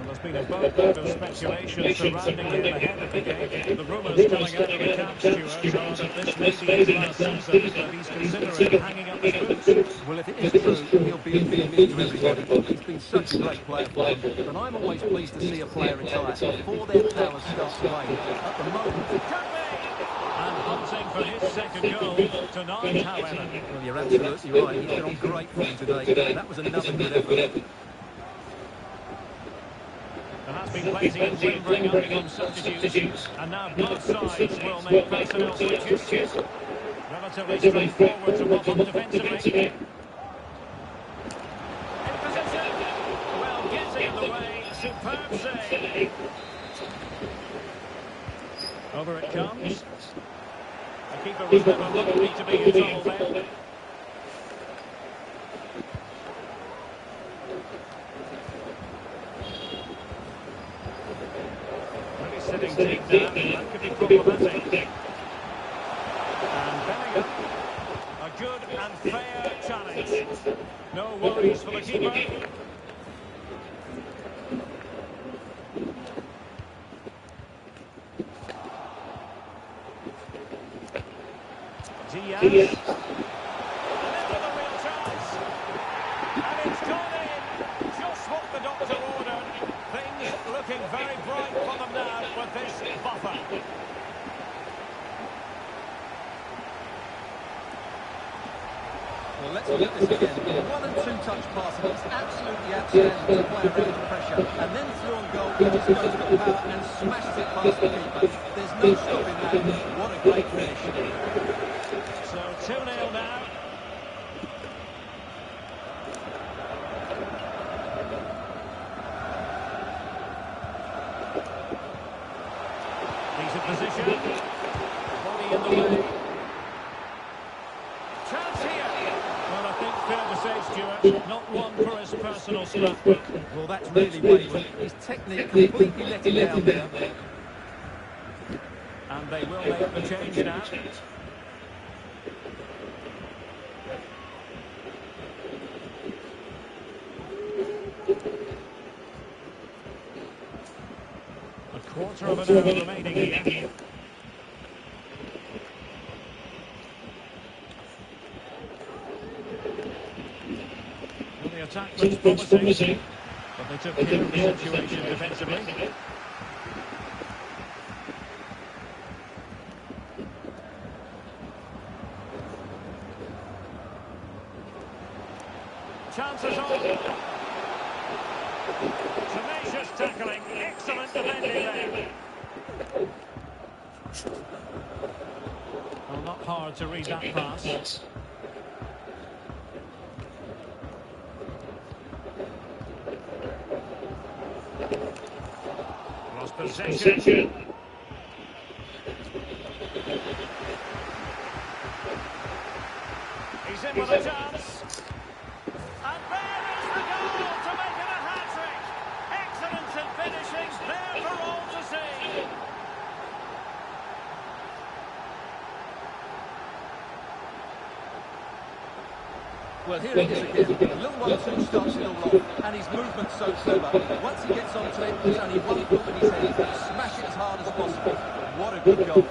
There's been a boatload of speculation surrounding him ahead of the game. The rumours coming out of the camp, Stuart, are that this may be his last season, that he's considering hanging up his boots. Well, if it is true, he'll be a big miss to everybody. He's been such a great player for them, but I'm always pleased to see a player retire before their powers start to wane. At the moment, and hunting for his second goal tonight, however. Well, you're absolutely right. He's been on great form today. That was another good effort. There has been plenty of lingering up from substitutes, and now both sides will make personnel switches. Relatively straightforward to mop up defensively. In position. Well, getting in the way. Superb save. Over it comes. The keeper was never likely to be in trouble there. Sitting deep now, that could be problematic. And Bellingham, a good and fair challenge. No worries for the keeper. Diaz. And into the real chance. And it's gone in. Just what the doctor ordered. Things looking very bright for them now with this buffer. Well, let's look at this again. One and two touch passing. It's absolutely outstanding to play around the pressure. And then through on goal, he just goes for power and smashes it past the keeper. There's no stopping that. What a great finish. So 2-0 now. He's in position. Body in the way. Chance here. Well, I think fair to say, Stuart, not one for his personal scrapbook. Well, that's really wayward. His technique completely let him down there. And they will make the change now. A quarter of an hour remaining here. Well, the attack looks promising, but they took care of the situation defensively. Chances on. Tenacious tackling. Excellent defending there. Well, not hard to read that pass. Lost possession. He's in with a chance. And there is the goal to make it a hat-trick. Excellence in finishing, there for all to see. Well, here it is again. A little 1-2 starts it all off, and his movement's so clever. Once he gets onto it, there's only one thought in his head. Smash it as hard as possible. What a good goal.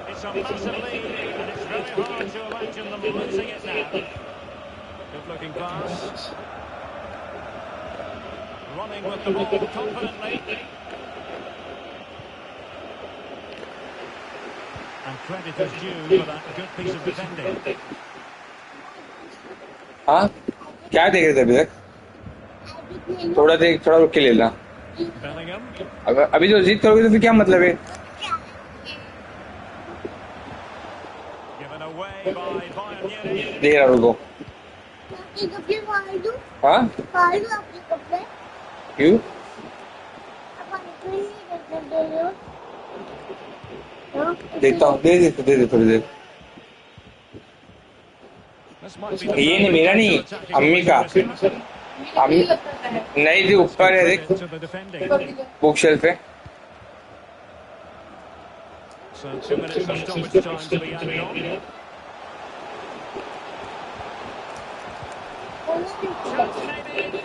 It's a massive lead, and it's very hard to imagine them losing it now. Good-looking pass. Running with the ball confidently. And credit is due for that good piece of defending. हाँ क्या देख रहे थे अभी तक? थोड़ा रुक के ले ला. Bellingham. अभी जो जीत करोगे तो फिर क्या मतलब है? Given away by Bayern Munich. देख रहा रुको. हाँ? क्यों? देखता हूँ. दे थोड़ी देर. ये नहीं मेरा नहीं, अम्मी का. नहीं थी ऊपर है देख बुक शेल्फ पे. So 2 minutes of stoppage time to be added on.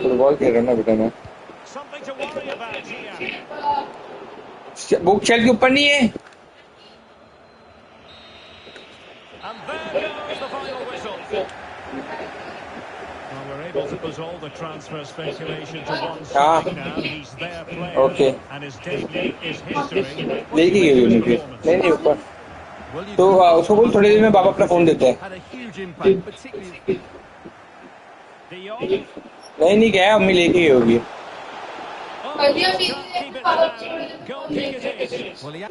Football खेल रहा हूँ ना बेटा मैं. Something to worry about here. Book shelf के ऊपर नहीं है. And there goes the final whistle. Well, we're able to put all the transfer speculation to one side now. He's their player, Okay. and his debut is history. देखी गई होगी फिर. नहीं ऊपर. तो उसको बोल थोड़ी देर में बाबा अपना फोन देते हैं. Had a huge impact, particularly. De Jong. नहीं गया, अम्मी लेके गई होगी. Oh, can't keep it down. Goal kick it is. Well, he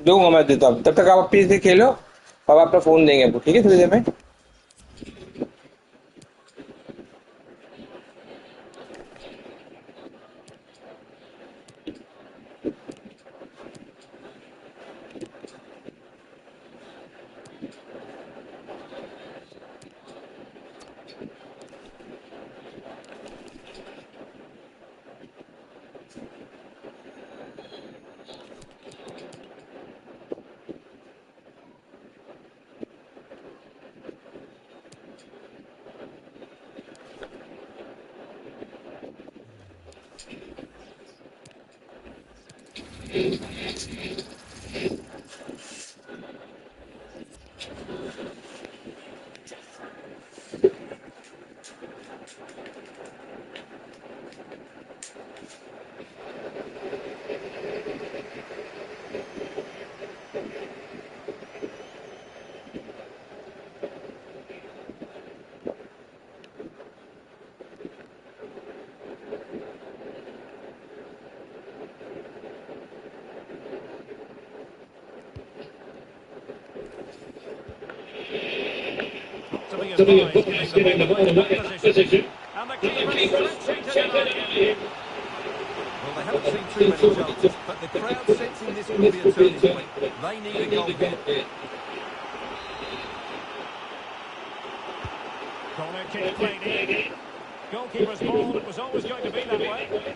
दूंगा मैं, देता हूँ। तब तक आप पीस से खेलो, अब आपका फोन देंगे आपको, ठीक है, थोड़ी देर में। To be advised, giving the ball in that position. And the keeper stretching to deny it. Well, they haven't seen too many chances, but the crowd sensing this will be a turning point. They need a goal here. Corner kick played in. Goalkeeper's ball, it was always going to be that way.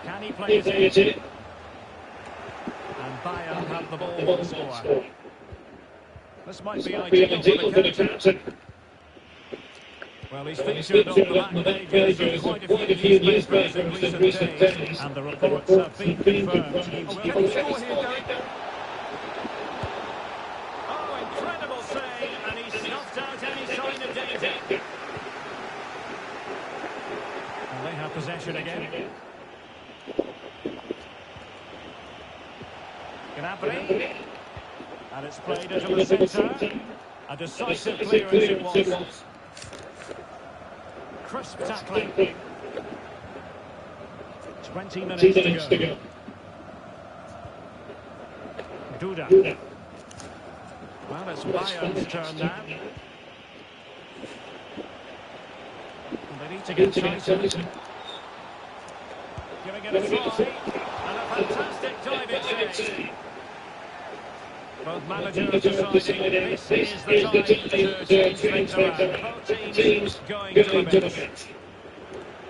Can he play it in? And Bayern have the ball once more. This might be ideal for the counter. Well, he's featured on the back pages of quite a few newspapers in recent days, and the reports have been confirmed. He will score here, Derek. Oh, incredible save, and he snuffed out any sign of danger. And they have possession again. Gnabry, and it's played into the centre. A decisive clearance it was. Crisp tackling. 20 minutes to go. Duda. Well, it's Bayern's turn now. And they need to get tighter. Giving it a try. And a fantastic diving save. Both managers deciding this is the time to change things around. Both teams going to the bench.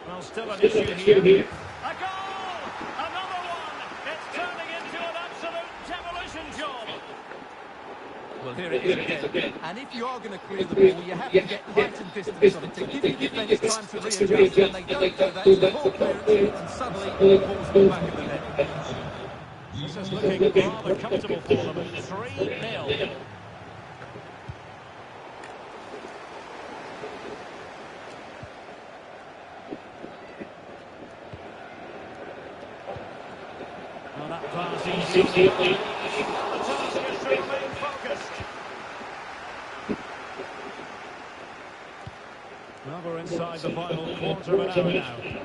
Well, still an issue here. A goal! Another one! It's turning into an absolute demolition job. Well, here it is again. And if you are going to clear the ball, you have to get height and distance on it to give your defence time to readjust. And they don't do that. It's a poor clearance, and suddenly the ball's gone back in the net. This is looking rather comfortable for them. 3-0. Well, that pass is easy. The task is to remain focused. Well, we're inside the final quarter of an hour now.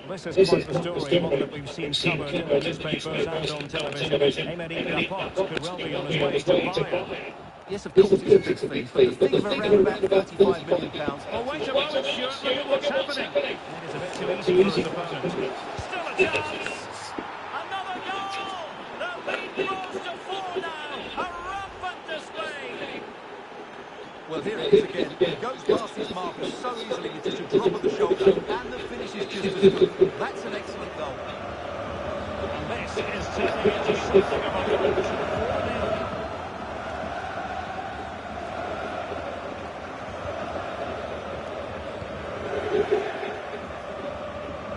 This is quite the story, one that we've seen covered in the newspapers and on television. Emery Laporte could well be on his way to Bayern. Yes, of course, it's a big fee, but the fee of around about £35 million. Oh, wait a moment, Stuart, look at what's happening. That is a bit too easy for his opponent. Still a chance. Another goal. The lead grows to 4 now. A rampant display. Well, here it is again. It goes past his marker so easily, it's just a drop of the shoulder, and the finish is just as good. That's an excellent goal. And this is turning into something of a match. 4-0.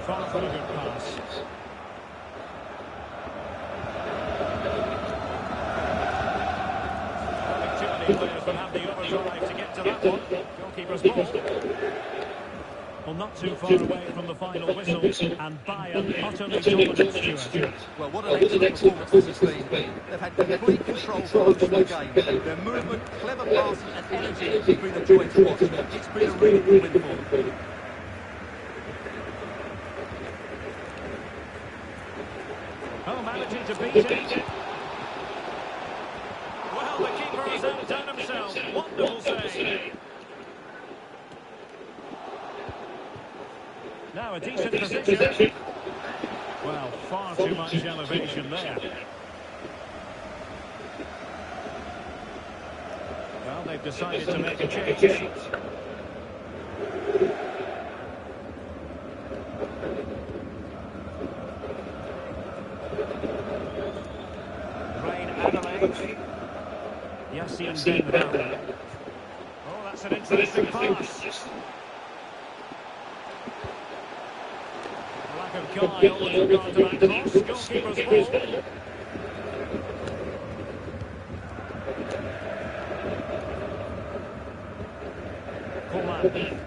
Far from a good pass. Too many players will have the overdrive to get to that one. Goalkeeper's ball. Well, not too far away from the final whistle, and Bayern utterly dominant, Stuart. Well, what an excellent performance this has been. They've had complete control for most of the game. Their movement, clever passing and energy has been a joy to watch. It's been a really good win for them. Oh, managing to beat it. Well, the keeper has outdone himself. Wonderful save. Now a decent position. Well, far too much elevation there. Well, they've decided to make a change. Rain Adelaide. Yassine Ben. Oh, that's an interesting pass. Lack of guile with regard to that cross. Goalkeeper's ball. Coman.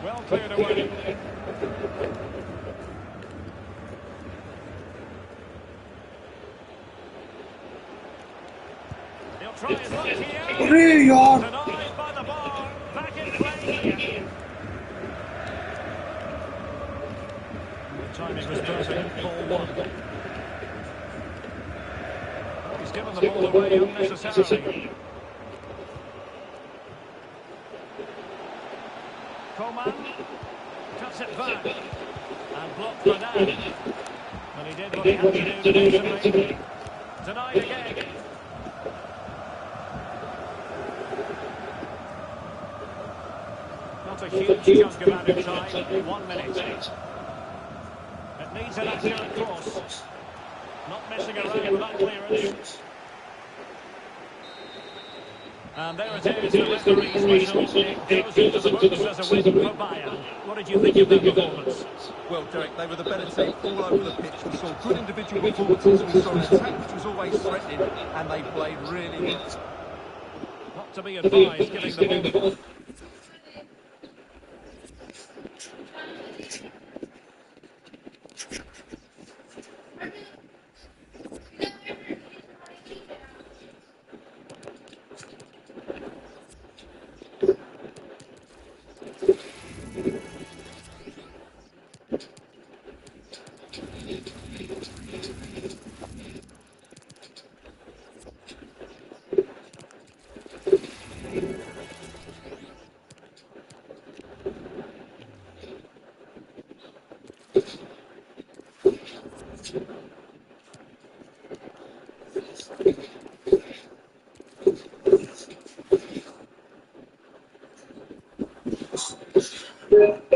Well cleared away. He'll try his luck here. Denied by the bar. Back in play here. The timing was perfect. Ball one. Oh, he's given the ball away unnecessarily. Coman cuts it back and blocked for now. And he did what he had to do defensively. Denied again. Not a huge chunk of added time, 1 minute. It needs an accurate cross. Not messing around with that clearance. And there it is, the referee's whistle. It goes into the books as a win for Bayern. What did you think of that performance? Well, Derek, they were the better team all over the pitch. We saw good individual performances. We saw an attack which was always threatening, and they played really well. Not to be advised, giving the ball. Yeah.